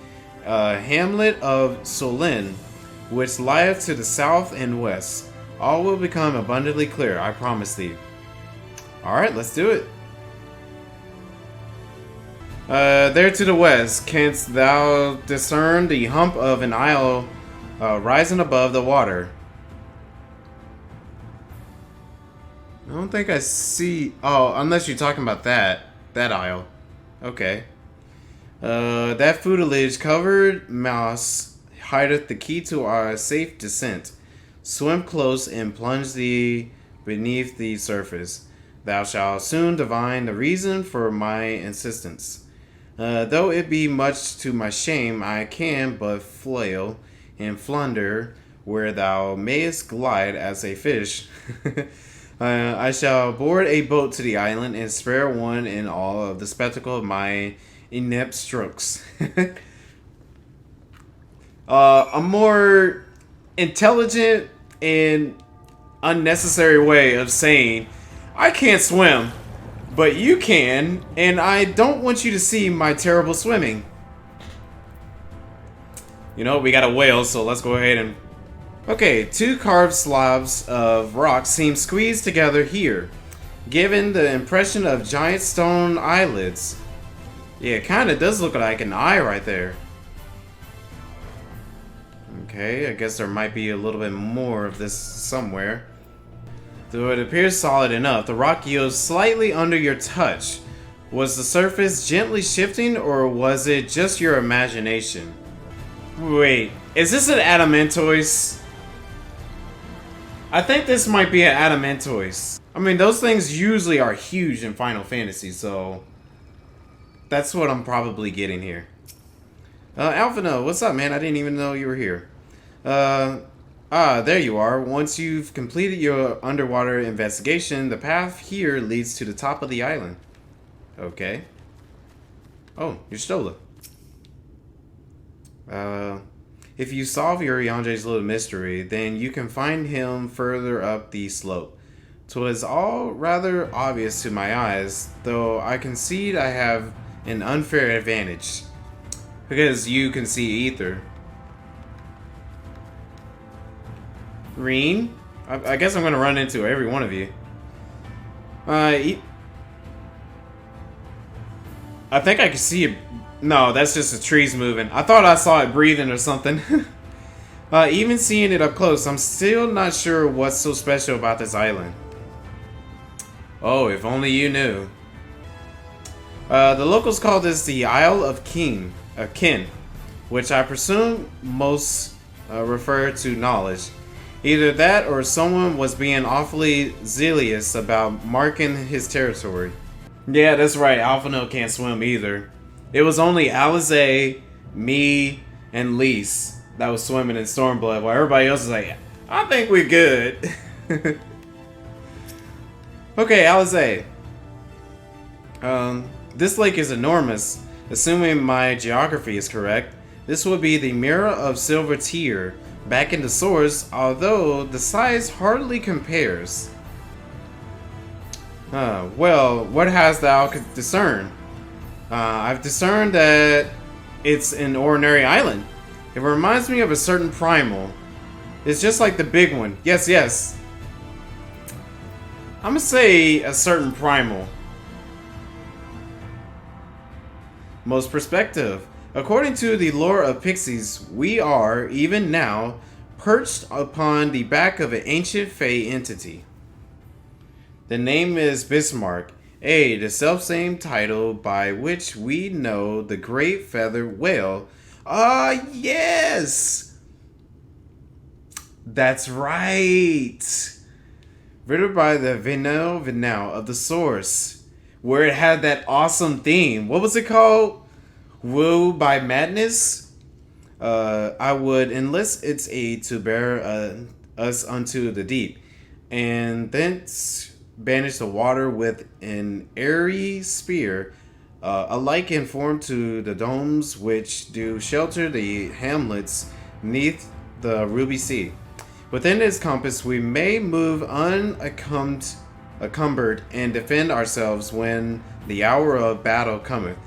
hamlet of Solin, which lieth to the south and west. All will become abundantly clear, I promise thee. Alright, let's do it. There to the west, canst thou discern the hump of an isle rising above the water? I don't think I see... Oh, unless you're talking about that isle. Okay. That fruitage covered moss hideth the key to our safe descent. Swim close and plunge thee beneath the surface. Thou shalt soon divine the reason for my insistence. Though it be much to my shame, I can but flail and flounder where thou mayest glide as a fish. I shall board a boat to the island and spare one in all of the spectacle of my inept strokes. A more intelligent and unnecessary way of saying, I can't swim, but you can, and I don't want you to see my terrible swimming. You know, we got a whale, so let's go ahead and... Okay, two carved slabs of rock seem squeezed together here, giving the impression of giant stone eyelids. Yeah, it kind of does look like an eye right there. Okay, I guess there might be a little bit more of this somewhere. Though it appears solid enough, the rock yields slightly under your touch. Was the surface gently shifting, or was it just your imagination? Wait, is this an Adamantoise? I think this might be an Adamantoise. I mean, those things usually are huge in Final Fantasy, so... that's what I'm probably getting here. Alphino, what's up, man? I didn't even know you were here. There you are. Once you've completed your underwater investigation, the path here leads to the top of the island. Okay. Oh, you're Stola. If you solve Yorianji's little mystery, then you can find him further up the slope. 'Twas all rather obvious to my eyes, though I concede I have an unfair advantage. Because you can see ether. Reen? I guess I'm going to run into every one of you. I think I can see it. No, that's just the trees moving. I thought I saw it breathing or something. Even seeing it up close, I'm still not sure what's so special about this island. Oh, if only you knew. The locals call this the Isle of Kin, which I presume most refer to knowledge. Either that or someone was being awfully zealous about marking his territory. Yeah, that's right. Alphino can't swim either. It was only Alize, me, and Lise that was swimming in Stormblood, while everybody else is like, I think we're good. Okay, Alize. This lake is enormous. Assuming my geography is correct, this would be the Mirror of Silver Tier, back in the source, although the size hardly compares. Well, what hast thou discerned? I've discerned that it's an ordinary island. It reminds me of a certain primal. It's just like the big one. Yes. I'm gonna say a certain primal. Most perspective. According to the lore of pixies, we are, even now, perched upon the back of an ancient Fey entity. The name is Bismarck, the self-same title by which we know the great feathered whale. Ah, yes! That's right! Written by the Vinao of the source, where it had that awesome theme. What was it called? Woo by Madness? I would enlist its aid to bear us unto the deep, and thence banish the water with an airy spear, alike in form to the domes which do shelter the hamlets neath the ruby sea. Within its compass we may move unencumbered and defend ourselves when the hour of battle cometh,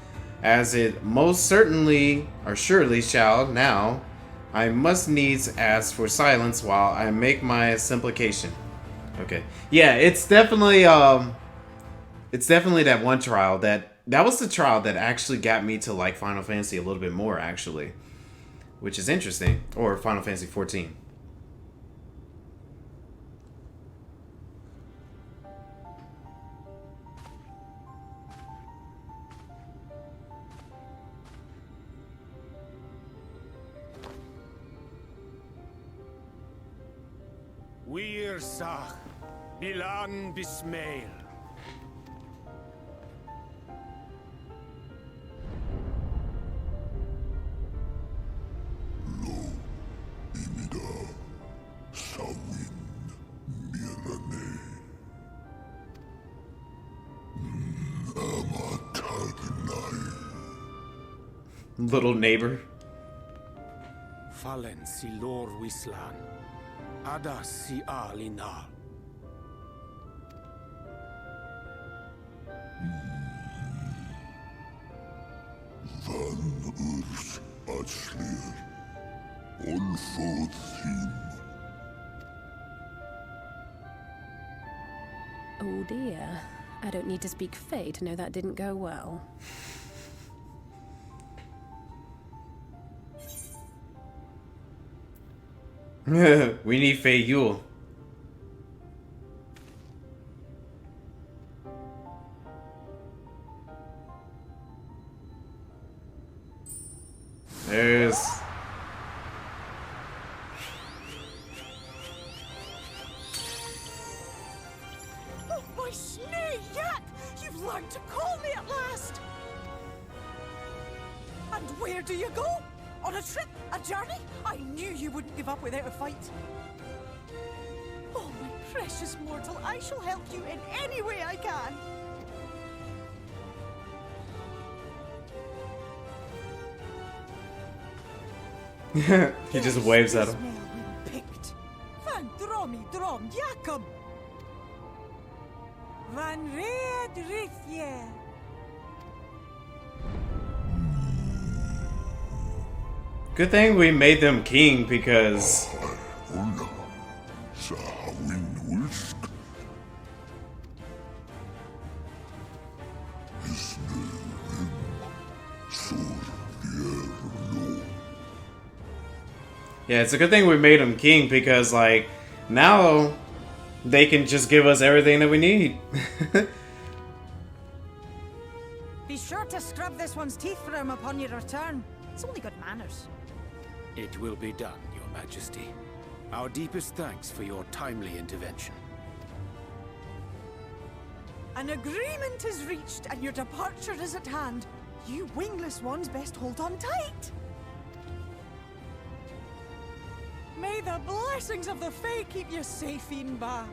as it most certainly or surely shall. Now I must needs ask for silence while I make my supplication. Okay. Yeah, it's definitely that one trial that was the trial that actually got me to like Final Fantasy a little bit more, actually, which is interesting. Or Final Fantasy 14. Wir Sach, Bilan Bismail. Little neighbor. Fallen si lor wislan. Ada si alinal. Van urs atslir. Olfod thim. Oh dear. I don't need to speak Fey to know that didn't go well. We need Fei Yule. There's... Oh, my snake yak! You've learned to call me at last! And where do you go? On a trip? A journey? I knew you wouldn't give up without a fight. Oh, my precious mortal, I shall help you in any way I can. He just waves at him. Picked. Van dromi drom yakum. Van red rithye. Good thing we made them king, because... Yeah, it's a good thing we made him king because, like, now they can just give us everything that we need. Be sure to scrub this one's teeth for him upon your return. It's only good manners. It will be done, Your Majesty. Our deepest thanks for your timely intervention. An agreement is reached and your departure is at hand. You wingless ones best hold on tight. May the blessings of the Fae keep you safe, Inba.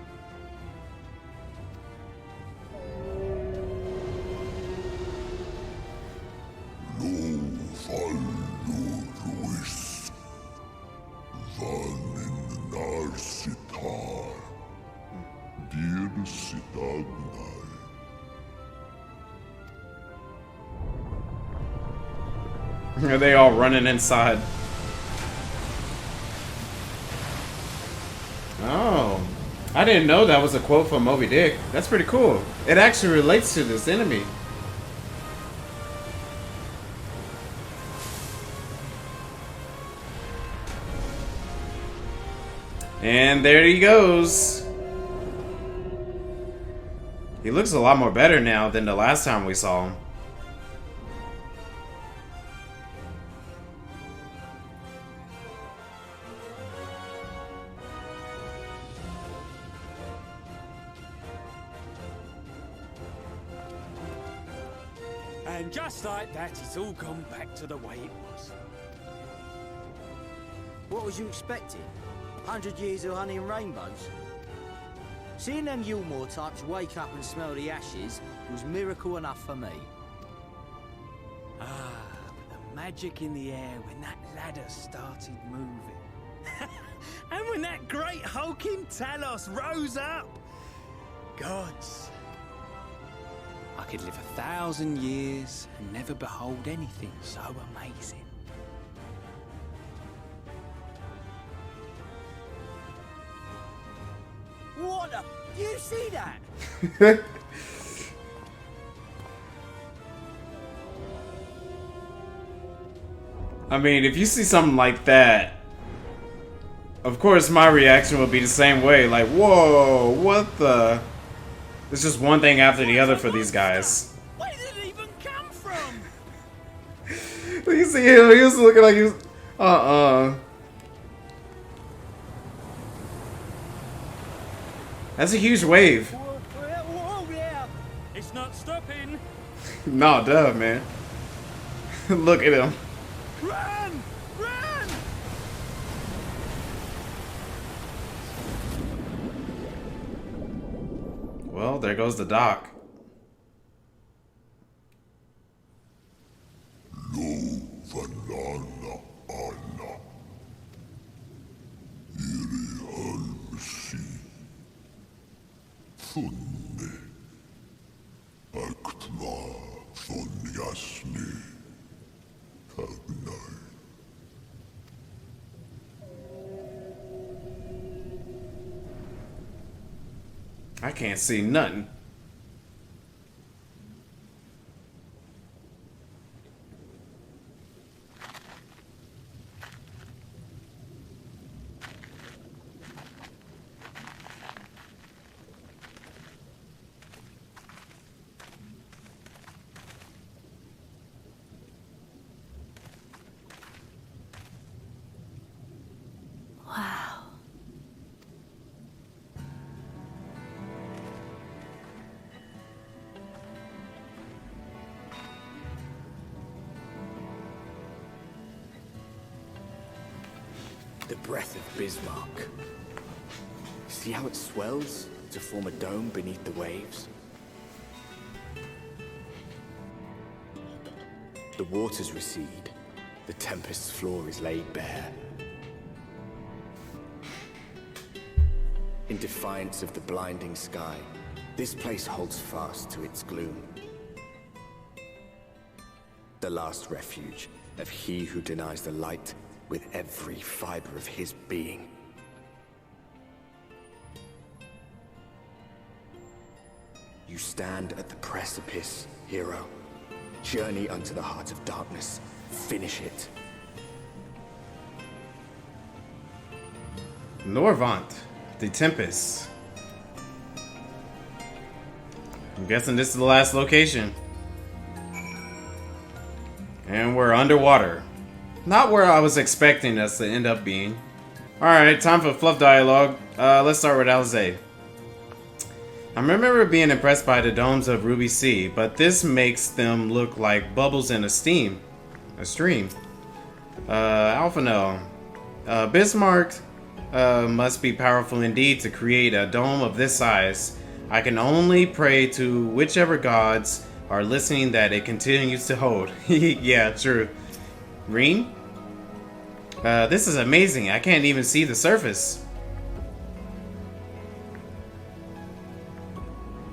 Are they all running inside? Oh, I didn't know that was a quote from Moby Dick. That's pretty cool. It actually relates to this enemy. And there he goes. He looks a lot more better now than the last time we saw him. And just like that, it's all gone back to the way it was. What was you expecting? 100 years of honey and rainbows? Seeing them Yulmore types wake up and smell the ashes was miracle enough for me. Ah, but the magic in the air when that ladder started moving. And when that great hulking Talos rose up. Gods. I could live 1,000 years and never behold anything so amazing. What the? You see that? I mean, if you see something like that, of course my reaction would be the same way. Like, whoa, what the? It's just one thing after the other for these guys. Where did it even come from? You see him, he was looking like he was... That's a huge wave. Whoa, yeah. It's not stopping. No, duh, man. Look at him. Run! Run! Well, there goes the dock. I can't see nothing. Wow. The breath of Bismarck. See how it swells to form a dome beneath the waves? The waters recede. The tempest's floor is laid bare. In defiance of the blinding sky, this place holds fast to its gloom. The last refuge of he who denies the light with every fiber of his being. You stand at the precipice, hero. Journey unto the heart of darkness. Finish it. Norvant, the Tempest. I'm guessing this is the last location. And we're underwater. Not where I was expecting us to end up being. Alright, time for fluff dialogue. Let's start with Alize. I remember being impressed by the domes of Ruby Sea, but this makes them look like bubbles in a stream. Alphano. Bismarck must be powerful indeed to create a dome of this size. I can only pray to whichever gods are listening that it continues to hold. Yeah, true. Reen? This is amazing. I can't even see the surface.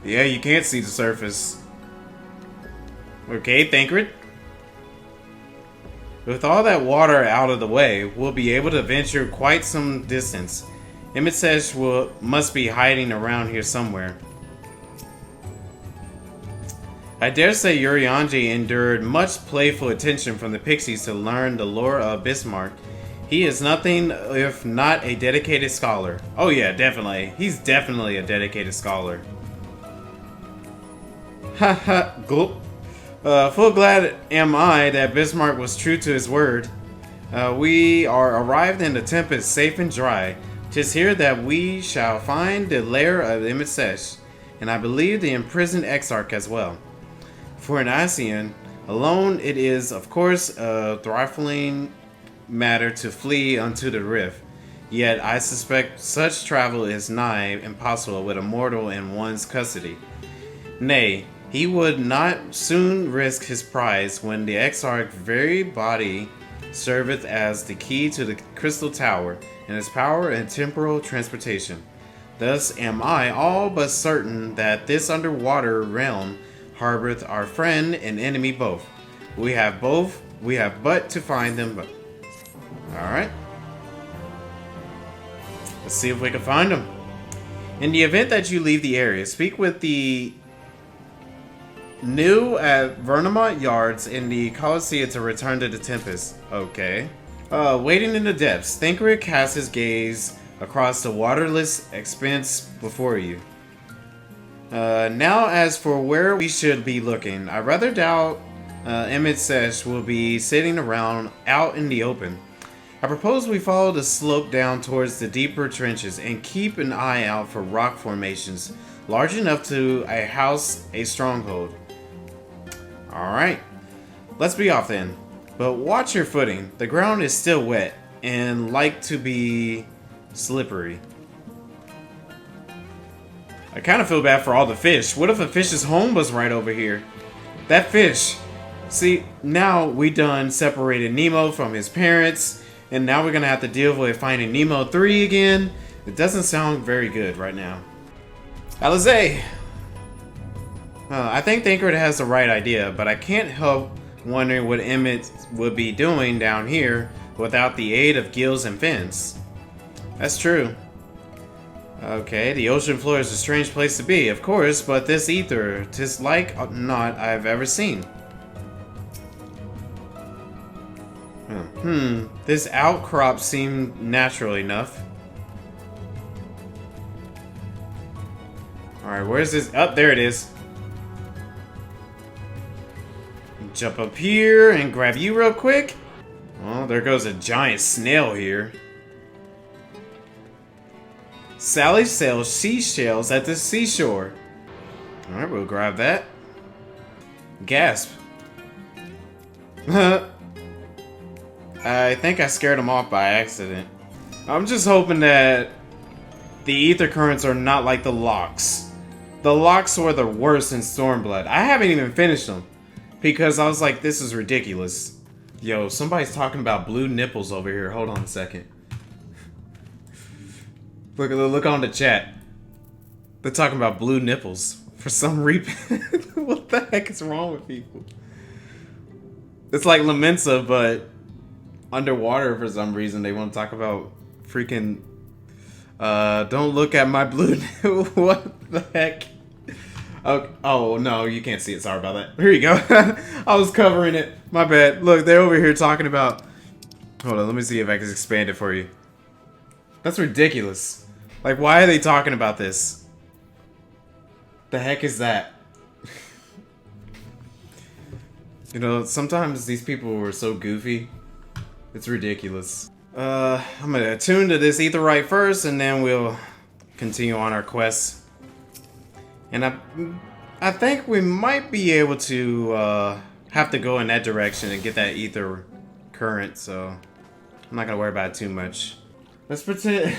Yeah, you can't see the surface. Okay, Thancred. With all that water out of the way, we'll be able to venture quite some distance. Imitsesh must be hiding around here somewhere. I dare say Urianger endured much playful attention from the pixies to learn the lore of Bismarck. He is nothing if not a dedicated scholar. Oh yeah, definitely. He's definitely a dedicated scholar. Haha, gulp. Full glad am I that Bismarck was true to his word. We are arrived in the Tempest safe and dry. 'Tis here that we shall find the lair of Imitsesh, and I believe the imprisoned Exarch as well. For an Asian, alone it is, of course, a trifling matter to flee unto the rift. Yet I suspect such travel is nigh impossible with a mortal in one's custody. Nay, he would not soon risk his prize when the Exarch's very body serveth as the key to the Crystal Tower, and its power and temporal transportation. Thus am I all but certain that this underwater realm harboreth our friend and enemy both. We have but to find them both. Alright. Let's see if we can find them. In the event that you leave the area, speak with the new at Vermont Yards in the Colosseum to return to the Tempest. Okay. Waiting in the depths, Thancred casts his gaze across the waterless expanse before you. Now as for where we should be looking, I rather doubt Imitsesh will be sitting around out in the open. I propose we follow the slope down towards the deeper trenches and keep an eye out for rock formations large enough to house a stronghold. Alright, let's be off then. But watch your footing. The ground is still wet and like to be slippery. I kind of feel bad for all the fish. What if a fish's home was right over here? That fish. See, now we done separated Nemo from his parents, and now we're gonna have to deal with finding Nemo 3 again. It doesn't sound very good right now. Alize! I think Thancred has the right idea, but I can't help wondering what Emmett would be doing down here without the aid of gills and fins. That's true. Okay, the ocean floor is a strange place to be, of course, but this ether, 'tis like not I've ever seen. This outcrop seemed natural enough. Alright, where's this? Oh, there it is. Jump up here and grab you real quick. Oh, there goes a giant snail here. Sally sells seashells at the seashore. Alright, we'll grab that. Gasp. I think I scared him off by accident. I'm just hoping that the ether currents are not like the locks. The locks were the worst in Stormblood. I haven't even finished them because I was like, this is ridiculous. Yo, somebody's talking about blue nipples over here. Hold on a second. Look on the chat. They're talking about blue nipples for some reason. What the heck is wrong with people? It's like Lamensa, but underwater for some reason. They want to talk about freaking don't look at my blue nipple. What the heck? Oh no, you can't see it. Sorry about that. Here you go. I was covering it. My bad. Look, they're over here talking about. Hold on, let me see if I can expand it for you. That's ridiculous. Like, why are they talking about this? The heck is that? You know, sometimes these people were so goofy. It's ridiculous. I'm gonna attune to this Aetheryte first, and then we'll continue on our quest. And I think we might be able to have to go in that direction and get that ether current, so I'm not gonna worry about it too much. Let's pretend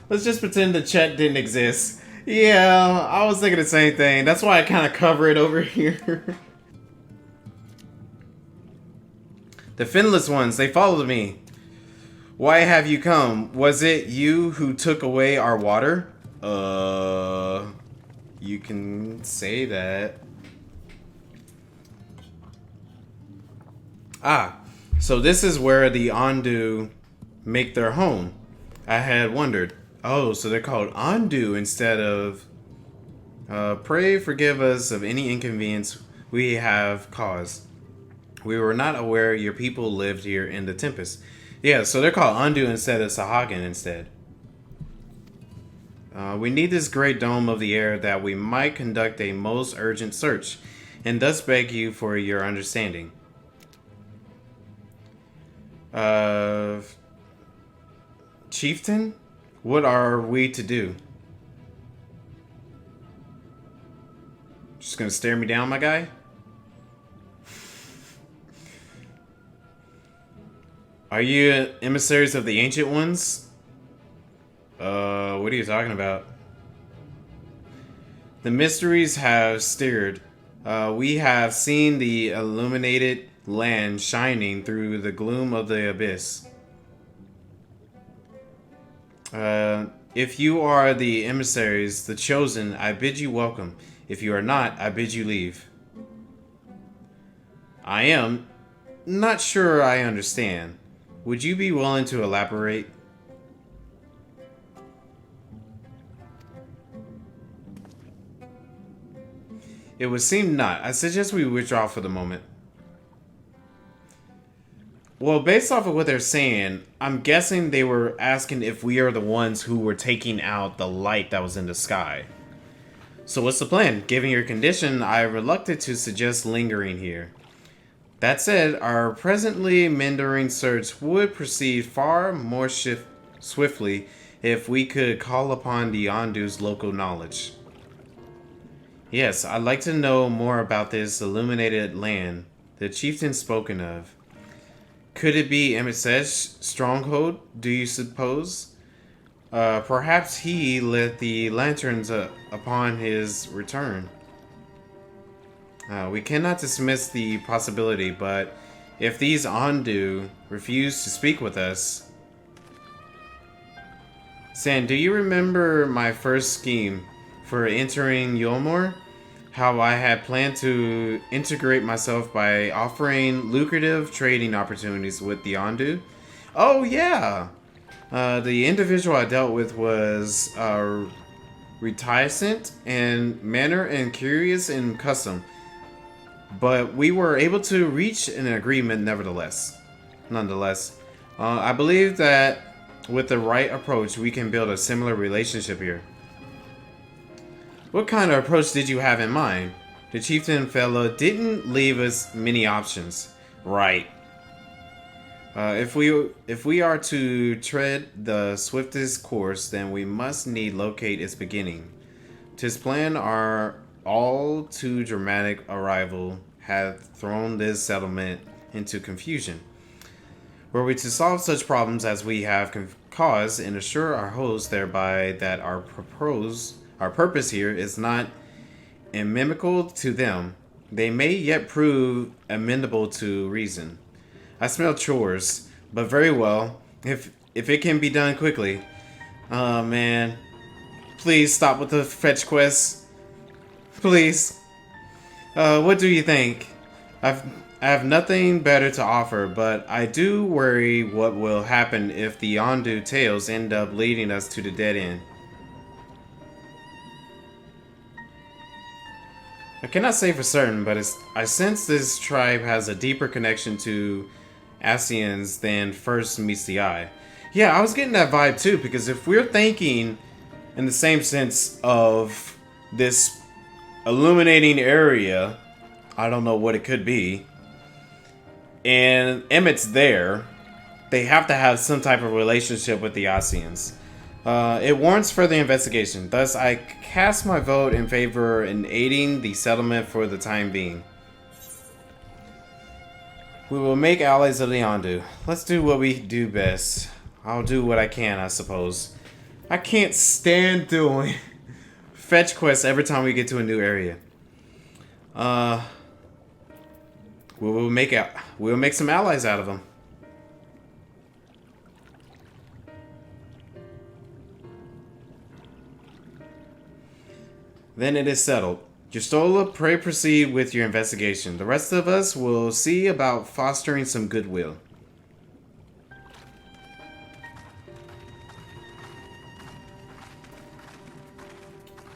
let's just pretend the chat didn't exist. Yeah, I was thinking the same thing. That's why I kind of cover it over here. The finless ones, they followed me. Why have you come? Was it you who took away our water? You can say that. Ah, so this is where the Ondu make their home. I had wondered. Oh, so they're called Ondu instead of... pray forgive us of any inconvenience we have caused. We were not aware your people lived here in the Tempest. Yeah, so they're called Ondu instead of Sahagin instead. We need this great dome of the air that we might conduct a most urgent search, and thus beg you for your understanding. Chieftain? What are we to do? Just gonna stare me down, my guy? Are you emissaries of the Ancient Ones? What are you talking about? The mysteries have stirred. We have seen the illuminated land shining through the gloom of the abyss. If you are the emissaries, the chosen, I bid you welcome. If you are not, I bid you leave. I am not sure I understand. Would you be willing to elaborate? It would seem not. I suggest we withdraw for the moment. Well, based off of what they're saying, I'm guessing they were asking if we are the ones who were taking out the light that was in the sky. So what's the plan? Given your condition, I am reluctant to suggest lingering here. That said, our presently meandering search would proceed far more swiftly if we could call upon the Ondu's local knowledge. Yes, I'd like to know more about this illuminated land the chieftain spoken of. Could it be Emissech's stronghold, do you suppose? Perhaps he lit the lanterns upon his return. We cannot dismiss the possibility, but if these Ondu refuse to speak with us... San, do you remember my first scheme for entering Yolmor? How I had planned to integrate myself by offering lucrative trading opportunities with the Ondu? Oh, yeah! The individual I dealt with was reticent in manner and curious in custom. But we were able to reach an agreement nonetheless. I believe that with the right approach, we can build a similar relationship here. What kind of approach did you have in mind? The chieftain fellow didn't leave us many options. Right. If we are to tread the swiftest course, then we must need locate its beginning. 'Tis plan our all too dramatic arrival hath thrown this settlement into confusion. Were we to solve such problems as we have caused and assure our hosts thereby that our purpose here is not inimical to them, they may yet prove amenable to reason. I smell chores, but very well, if it can be done quickly. Oh man, please stop with the fetch quests. Please. What do you think? I have nothing better to offer, but I do worry what will happen if the Ondu tales end up leading us to the dead end. I cannot say for certain, but I sense this tribe has a deeper connection to Asians than first meets the eye. Yeah, I was getting that vibe too, because if we're thinking in the same sense of this illuminating area, I don't know what it could be, and Emmett's there, they have to have some type of relationship with the Oseans. It warrants further investigation. Thus, I cast my vote in favor in aiding the settlement for the time being. We will make allies of the Yondu. Let's do what we do best. I'll do what I can, I suppose. I can't stand doing fetch quests every time we get to a new area. We'll make some allies out of them. Then it is settled. Justola, pray proceed with your investigation. The rest of us will see about fostering some goodwill.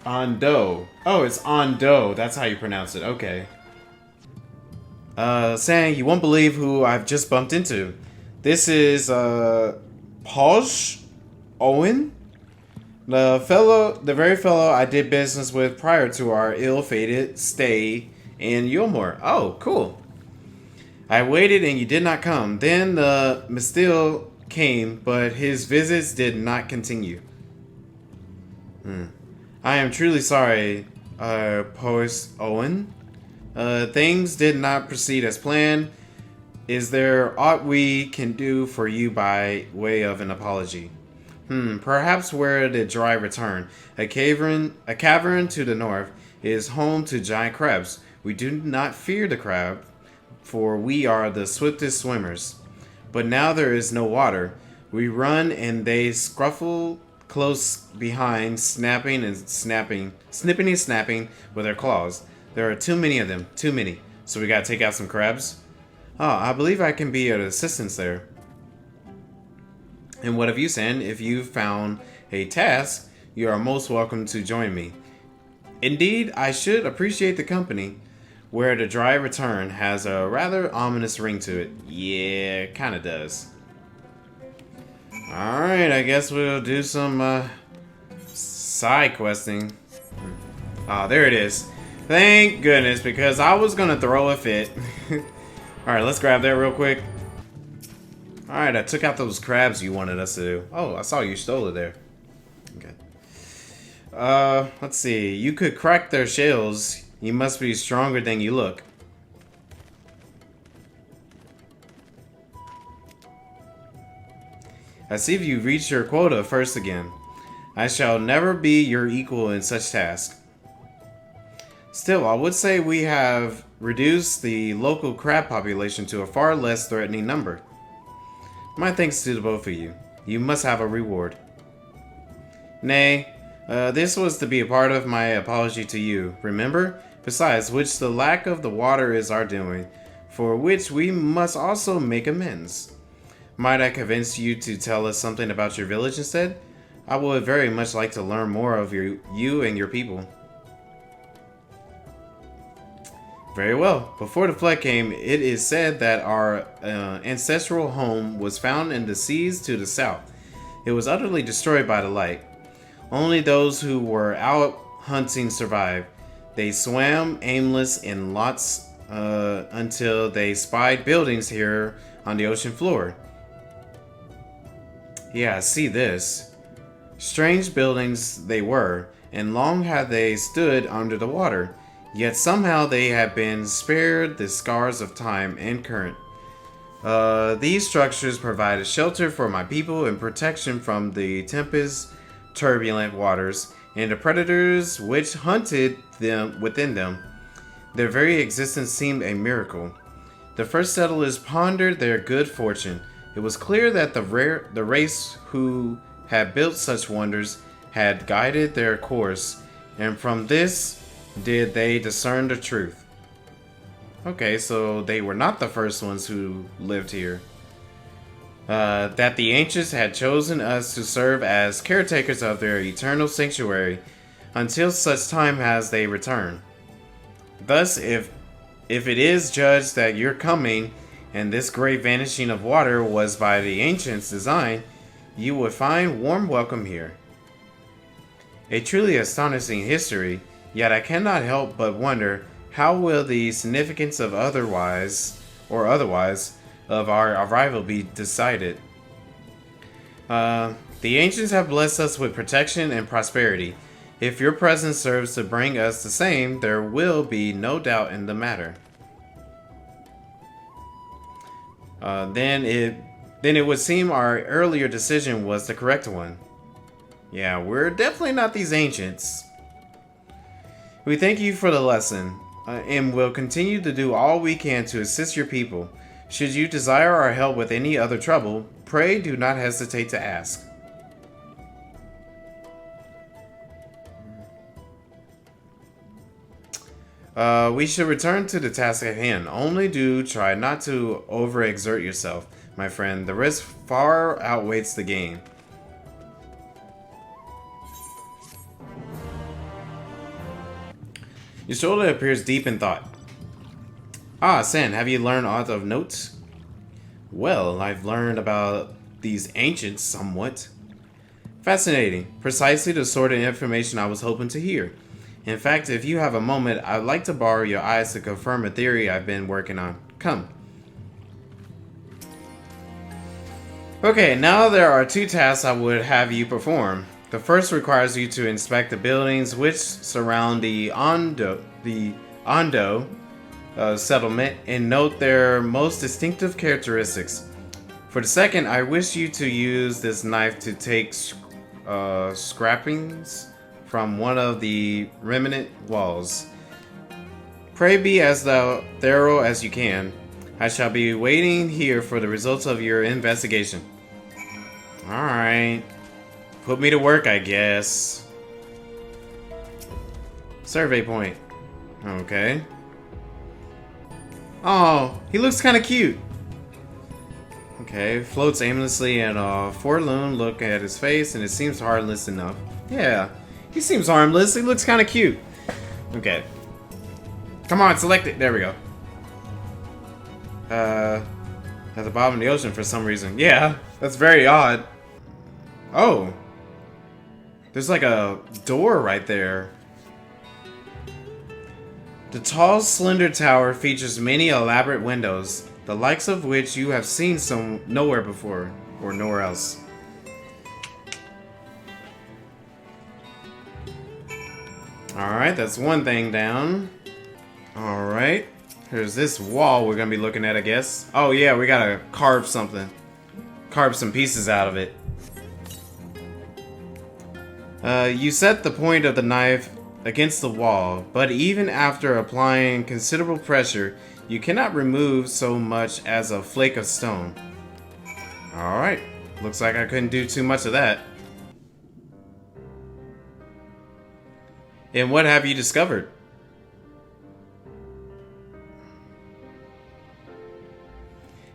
Ondo. Oh, it's Ondo. That's how you pronounce it. Okay. Saying you won't believe who I've just bumped into. This is, Posh Owen? The very fellow I did business with prior to our ill-fated stay in Yulmore. Oh, cool. I waited and you did not come. Then the Mistil came, but his visits did not continue. I am truly sorry, Post Owen. Things did not proceed as planned. Is there aught we can do for you by way of an apology? Perhaps where the dry return. A cavern to the north is home to giant crabs. We do not fear the crab, for we are the swiftest swimmers. But now there is no water. We run and they scruffle close behind, snipping and snapping with their claws. There are too many of them, too many. So we gotta take out some crabs. Oh, I believe I can be of assistance there. And what of you, San? If you found a task, you are most welcome to join me. Indeed, I should appreciate the company. Where the dry return has a rather ominous ring to it. Yeah, it kinda does. Alright, I guess we'll do some side questing. Ah, there it is. Thank goodness, because I was gonna throw a fit. Alright, let's grab that real quick. Alright, I took out those crabs you wanted us to do. Oh, I saw you stole it there. Okay. Let's see. You could crack their shells. You must be stronger than you look. I see if you reach your quota first again. I shall never be your equal in such task. Still, I would say we have reduced the local crab population to a far less threatening number. My thanks to the both of you. You must have a reward. Nay, this was to be a part of my apology to you, remember? Besides which, the lack of the water is our doing, for which we must also make amends. Might I convince you to tell us something about your village instead? I would very much like to learn more of you and your people. Very well. Before the flood came, it is said that our ancestral home was found in the seas to the south. It was utterly destroyed by the light. Only those who were out hunting survived. They swam aimless in lots until they spied buildings here on the ocean floor. Yeah, I see this. Strange buildings they were, and long had they stood under the water. Yet somehow they have been spared the scars of time and current. These structures provided shelter for my people and protection from the tempest's turbulent waters and the predators which hunted them within them. Their very existence seemed a miracle. The first settlers pondered their good fortune. It was clear that the race who had built such wonders had guided their course, and from this did they discern the truth. Okay, so they were not the first ones who lived here. That the ancients had chosen us to serve as caretakers of their eternal sanctuary until such time as they return. Thus, if it is judged that your coming and this great vanishing of water was by the ancients' design, you would find warm welcome here. A truly astonishing history, yet I cannot help but wonder how will the significance of otherwise of our arrival be decided. The ancients have blessed us with protection and prosperity. If your presence serves to bring us the same, there will be no doubt in the matter. Then it would seem our earlier decision was the correct one. Yeah, we're definitely not these ancients. We thank you for the lesson, and will continue to do all we can to assist your people. Should you desire our help with any other trouble, pray do not hesitate to ask. We should return to the task at hand. Only do try not to overexert yourself, my friend. The risk far outweighs the gain. Your shoulder appears deep in thought. Ah, Sen, have you learned aught of note? Well, I've learned about these ancients somewhat. Fascinating. Precisely the sort of information I was hoping to hear. In fact, if you have a moment, I'd like to borrow your eyes to confirm a theory I've been working on. Come. Okay, now there are two tasks I would have you perform. The first requires you to inspect the buildings which surround the Ondo settlement and note their most distinctive characteristics. For the second, I wish you to use this knife to take scrapings from one of the remnant walls. Pray be as thorough as you can. I shall be waiting here for the results of your investigation. Alright. Put me to work, I guess. Survey point. Okay. Oh, he looks kind of cute. Okay, floats aimlessly and a forlorn look at his face, and it seems harmless enough. Yeah, he seems harmless. He looks kind of cute. Okay. Come on, select it. There we go. At the bottom of the ocean for some reason. Yeah, that's very odd. Oh. There's like a door right there. The tall, slender tower features many elaborate windows, the likes of which you have seen nowhere before, or nowhere else. Alright, that's one thing down. Alright. Here's this wall we're gonna be looking at, I guess. Oh yeah, we gotta carve something. Carve some pieces out of it. You set the point of the knife against the wall, but even after applying considerable pressure, you cannot remove so much as a flake of stone. Alright, looks like I couldn't do too much of that. And what have you discovered?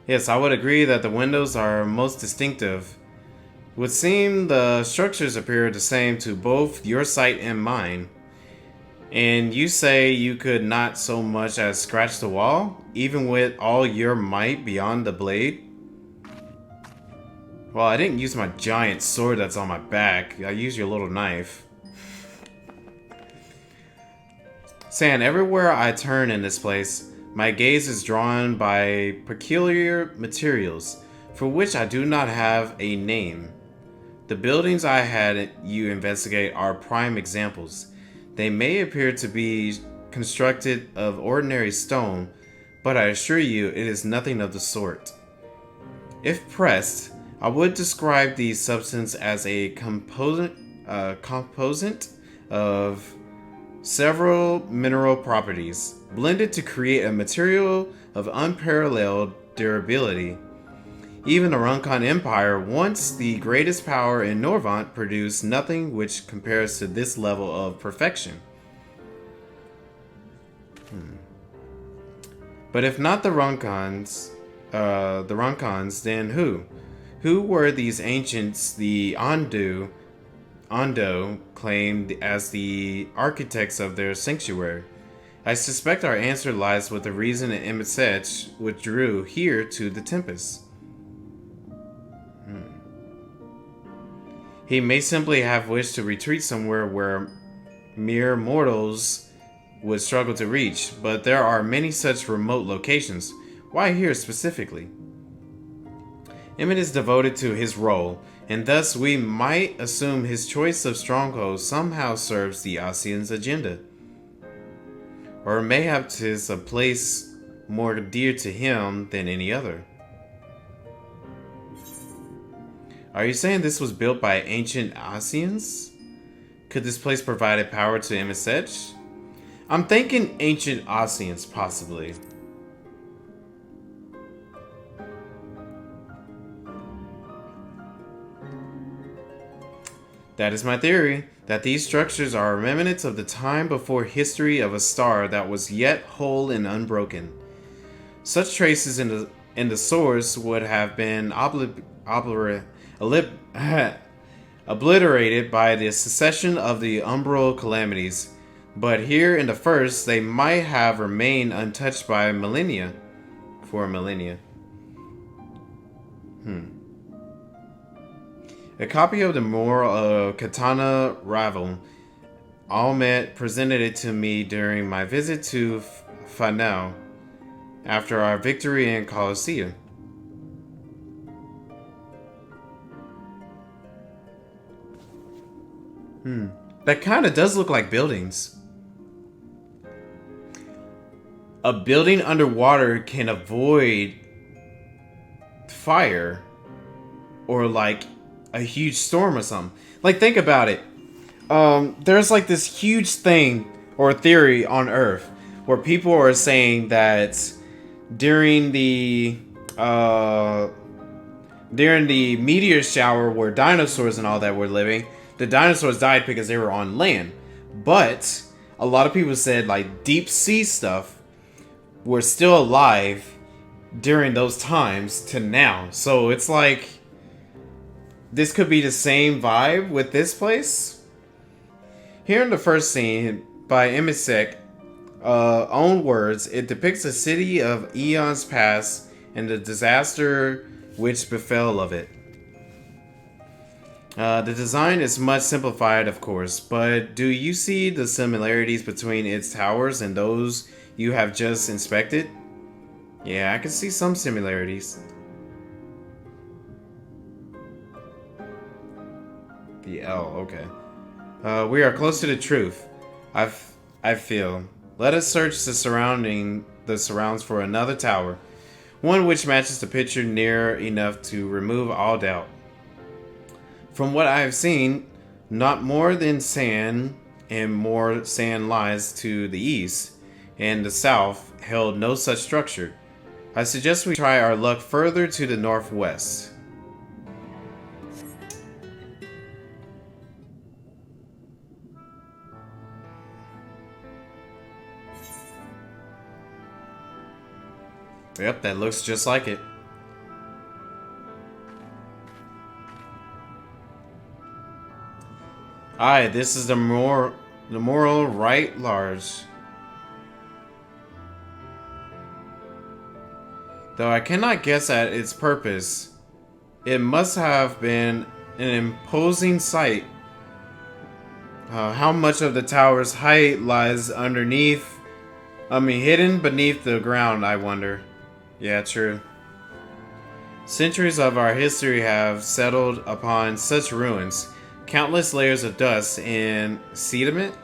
Yes, I would agree that the windows are most distinctive. It would seem the structures appear the same to both your sight and mine. And you say you could not so much as scratch the wall, even with all your might beyond the blade? Well, I didn't use my giant sword that's on my back. I used your little knife. San, everywhere I turn in this place, my gaze is drawn by peculiar materials, for which I do not have a name. The buildings I had you investigate are prime examples. They may appear to be constructed of ordinary stone, but I assure you it is nothing of the sort. If pressed, I would describe the substance as a composite of several mineral properties, blended to create a material of unparalleled durability. Even the Runkan Empire, once the greatest power in Norvant, produced nothing which compares to this level of perfection. But if not the Runkans, then who? Who were these ancients the Ondo claimed as the architects of their sanctuary? I suspect our answer lies with the reason that Emisech withdrew here to the Tempest. He may simply have wished to retreat somewhere where mere mortals would struggle to reach, but there are many such remote locations. Why here specifically? Emmett is devoted to his role, and thus we might assume his choice of strongholds somehow serves the Ascians' agenda. Or mayhaps is a place more dear to him than any other. Are you saying this was built by ancient Ascians? Could this place provide power to Emmet? I'm thinking ancient Ascians, possibly. That is my theory, that these structures are remnants of the time before history of a star that was yet whole and unbroken. Such traces in the source would have been obliterated by the succession of the umbral calamities, but here in the first they might have remained untouched by millennia. For millennia. A copy of the Moral of Katana Ravel. Almet presented it to me during my visit to Fanel after our victory in Colosseum. That kind of does look like buildings. A building underwater can avoid fire or like a huge storm or something. Like, think about it. There's like this huge thing or theory on Earth where people are saying that during the meteor shower where dinosaurs and all that were living, the dinosaurs died because they were on land. But a lot of people said like deep sea stuff were still alive during those times to now. So it's like this could be the same vibe with this place. Here in the first scene, by Emisek, own words, it depicts a city of eons past and the disaster which befell of it. The design is much simplified, of course, but do you see the similarities between its towers and those you have just inspected? Yeah, I can see some similarities. The L, okay. We are close to the truth. I feel. Let us search the surrounds for another tower, one which matches the picture near enough to remove all doubt. From what I have seen, not more than sand, and more sand lies to the east, and the south held no such structure. I suggest we try our luck further to the northwest. Yep, that looks just like it. Aye, this is the moral right large. Though I cannot guess at its purpose, it must have been an imposing sight. How much of the tower's height lies underneath? Hidden beneath the ground, I wonder. Yeah, true. Centuries of our history have settled upon such ruins. Countless layers of dust and sediment.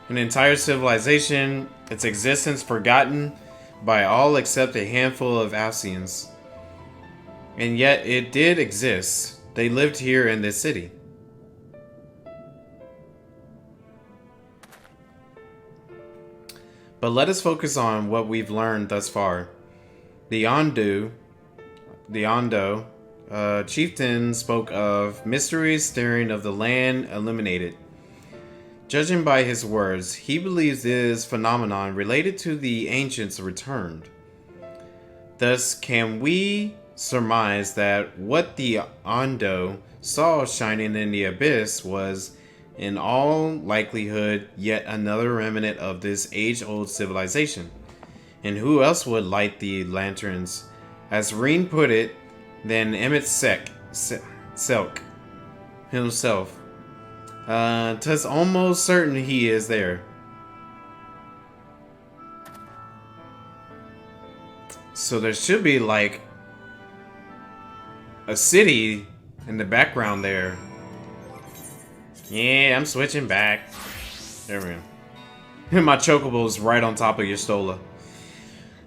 An entire civilization, its existence forgotten by all except a handful of Ascians. And yet it did exist. They lived here in this city. But let us focus on what we've learned thus far. The Ondo chieftain spoke of mysteries stirring of the land illuminated. Judging by his words, he believes this phenomenon related to the ancients returned. Thus, can we surmise that what the Ondo saw shining in the abyss was, in all likelihood, yet another remnant of this age-old civilization? And who else would light the lanterns? As Reen put it, than Emmett Selk. himself. Tis almost certain he is there. So there should be like a city in the background there. Yeah, I'm switching back. There we go. My chocoble's right on top of your Stola.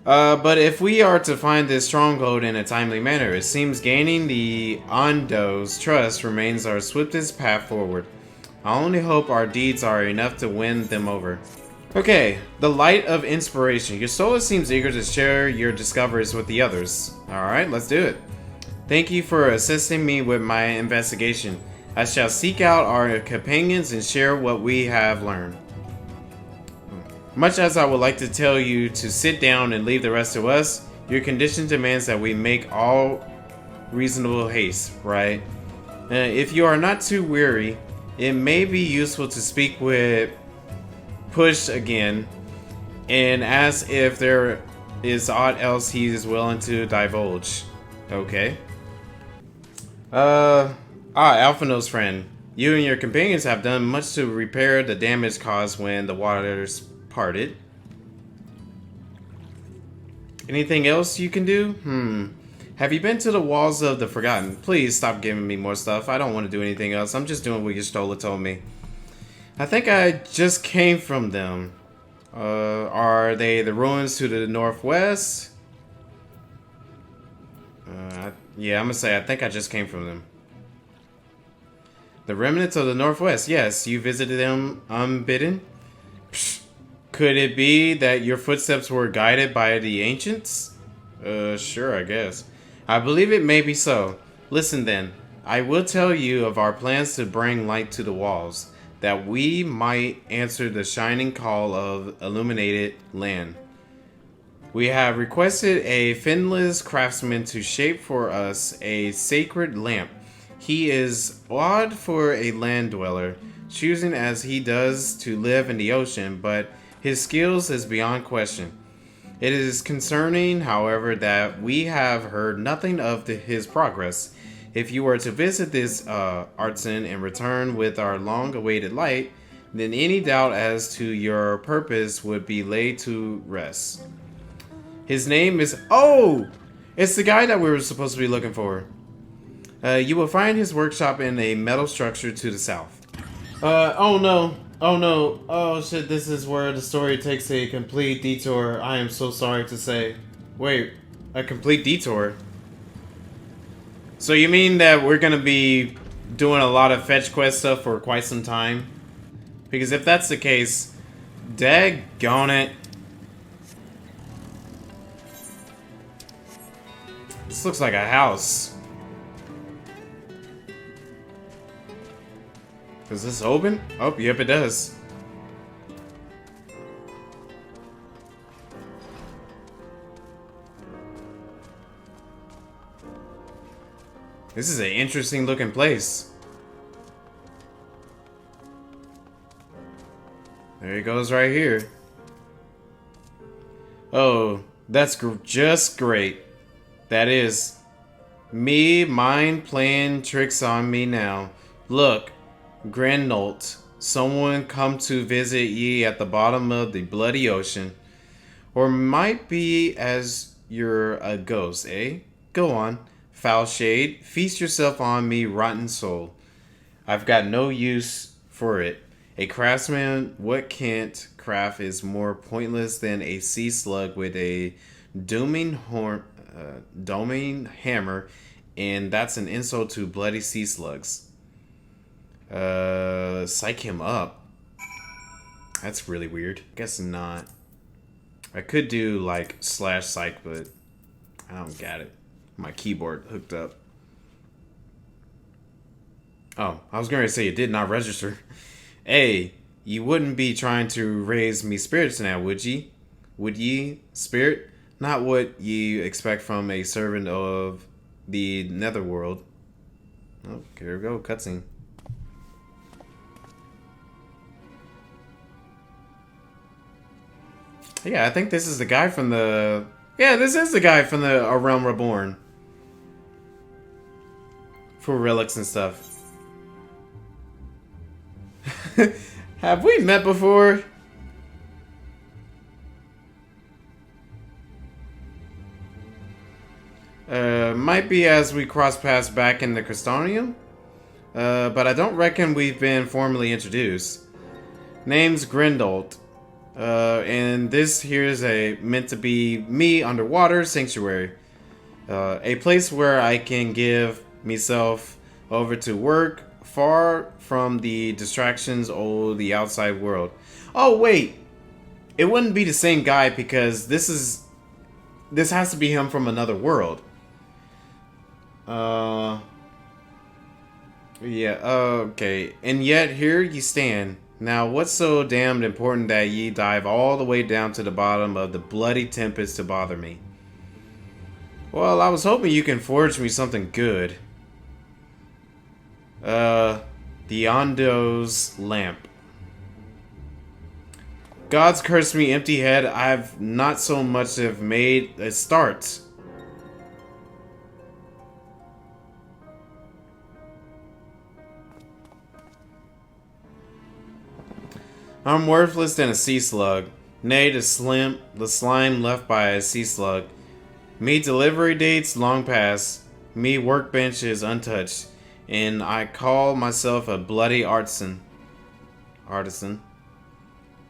But if we are to find this stronghold in a timely manner, it seems gaining the Ondo's trust remains our swiftest path forward. I only hope our deeds are enough to win them over. Okay, the light of inspiration. Your Stola seems eager to share your discoveries with the others. Alright, let's do it. Thank you for assisting me with my investigation. I shall seek out our companions and share what we have learned. Much as I would like to tell you to sit down and leave the rest of us, your condition demands that we make all reasonable haste, right? If you are not too weary, it may be useful to speak with Push again and ask if there is aught else he is willing to divulge. Okay. Alphino's friend. You and your companions have done much to repair the damage caused when the waters parted. Anything else you can do? Have you been to the walls of the Forgotten? Please stop giving me more stuff. I don't want to do anything else. I'm just doing what your Stola told me. I think I just came from them. Are they the ruins to the northwest? Yeah, I'm gonna say I think I just came from them. The remnants of the northwest. Yes, you visited them unbidden. Psh, could it be that your footsteps were guided by the ancients? Sure, I guess. I believe it may be so. Listen then, I will tell you of our plans to bring light to the walls, that we might answer the shining call of illuminated land. We have requested a finless craftsman to shape for us a sacred lamp. He is odd for a land dweller, choosing as he does to live in the ocean, but his skills is beyond question. It is concerning, however, that we have heard nothing of his progress. If you were to visit this artisan and return with our long-awaited light, then any doubt as to your purpose would be laid to rest. His name is... Oh! It's the guy that we were supposed to be looking for. You will find his workshop in a metal structure to the south. Oh no. Oh no. Oh shit, this is where the story takes a complete detour. I am so sorry to say. Wait, a complete detour? So you mean that we're gonna be doing a lot of fetch quest stuff for quite some time? Because if that's the case, daggone it. This looks like a house. Does this open? Oh, yep it does. This is an interesting looking place. There he goes right here. Oh, that's just great. That is. Me, mind playing tricks on me now. Look, Grennolt, someone come to visit ye at the bottom of the bloody ocean. Or might be as you're a ghost, eh? Go on. Foul shade, feast yourself on me, rotten soul. I've got no use for it. A craftsman, what can't craft is more pointless than a sea slug with a dooming hammer, and that's an insult to bloody sea slugs. Psych him up. That's really weird. Guess not. I could do like /psych, but I don't got it. My keyboard hooked up. Oh, I was going to say it did not register. Hey, you wouldn't be trying to raise me spirits now, would ye? Would ye, spirit? Not what ye expect from a servant of the netherworld. Oh, here we go, cutscene. Yeah, I think this is the guy from the... Yeah, this is the guy from the A Realm Reborn. For relics and stuff. Have we met before? Might be as we cross paths back in the Crystonium. But I don't reckon we've been formally introduced. Name's Grindolt. And this here's meant to be me underwater sanctuary. A place where I can give myself over to work, far from the distractions of the outside world. Oh wait, it wouldn't be the same guy because this has to be him from another world. Yeah, okay. And yet here you stand. Now, what's so damned important that ye dive all the way down to the bottom of the bloody tempest to bother me? Well, I was hoping you can forge me something good. The Ondo's lamp. God's cursed me empty head. I've not so much have made a start. I'm worthless than a sea slug. Nay, the slime left by a sea slug. Me delivery dates long past. Me workbench is untouched. And I call myself a bloody artisan.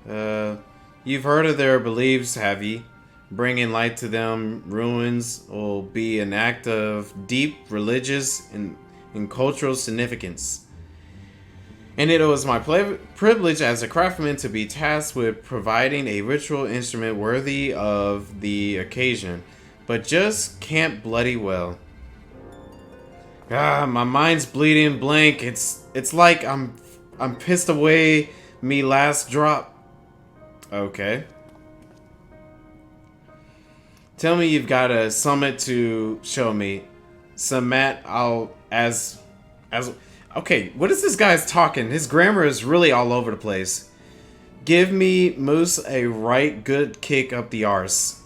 You've heard of their beliefs, have ye? Bringing light to them ruins will be an act of deep religious and cultural significance. And it was my privilege as a craftsman to be tasked with providing a ritual instrument worthy of the occasion, but just can't bloody well. Ah, my mind's bleeding blank. It's like I'm pissed away me last drop. Okay. Tell me you've got a summit to show me. Summit, okay, what is this guy's talking? His grammar is really all over the place. Give me Moose a right good kick up the arse.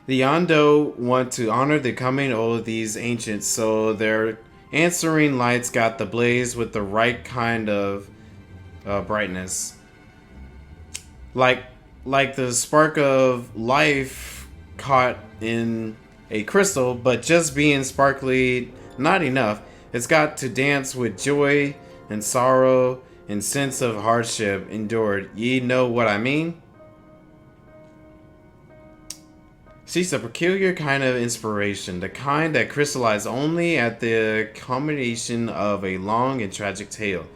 The Ondo want to honor the coming of these ancients, so their answering lights got the blaze with the right kind of brightness. Like the spark of life caught in a crystal, but just being sparkly not enough. It's got to dance with joy and sorrow and sense of hardship endured. Ye know what I mean? She's a peculiar kind of inspiration, the kind that crystallizes only at the culmination of a long and tragic tale.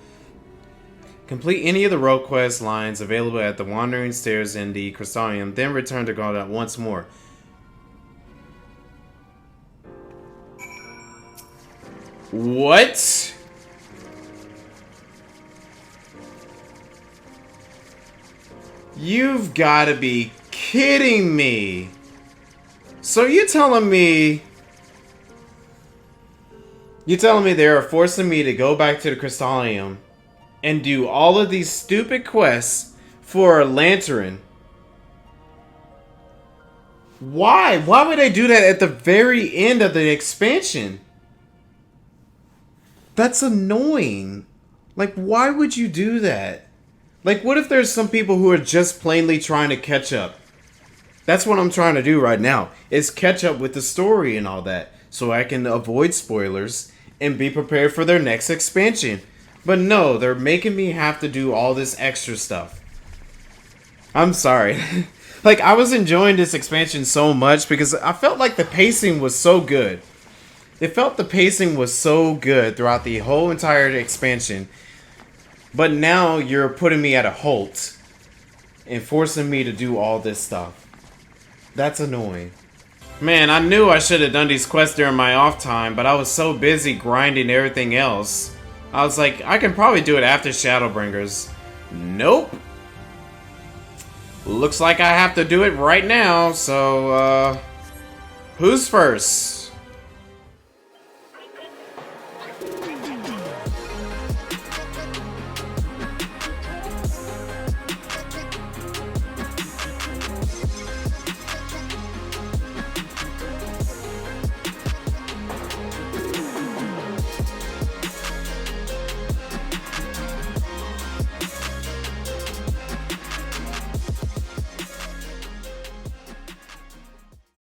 Complete any of the road quest lines available at the Wandering Stairs in the Crystonium, then return to God once more. What? You've got to be kidding me. So you're telling me they are forcing me to go back to the Crystonium and do all of these stupid quests for a lantern? Why? Why would they do that at the very end of the expansion? That's annoying. Like, why would you do that? Like, what if there's some people who are just plainly trying to catch up? That's what I'm trying to do right now, is catch up with the story and all that, so I can avoid spoilers and be prepared for their next expansion. But no, they're making me have to do all this extra stuff. I'm sorry. Like, I was enjoying this expansion so much because I felt like the pacing was so good. It felt the pacing was so good throughout the whole entire expansion. But now you're putting me at a halt and forcing me to do all this stuff. That's annoying. Man, I knew I should have done these quests during my off time, but I was so busy grinding everything else. I was like, I can probably do it after Shadowbringers. Nope. Looks like I have to do it right now, so, who's first?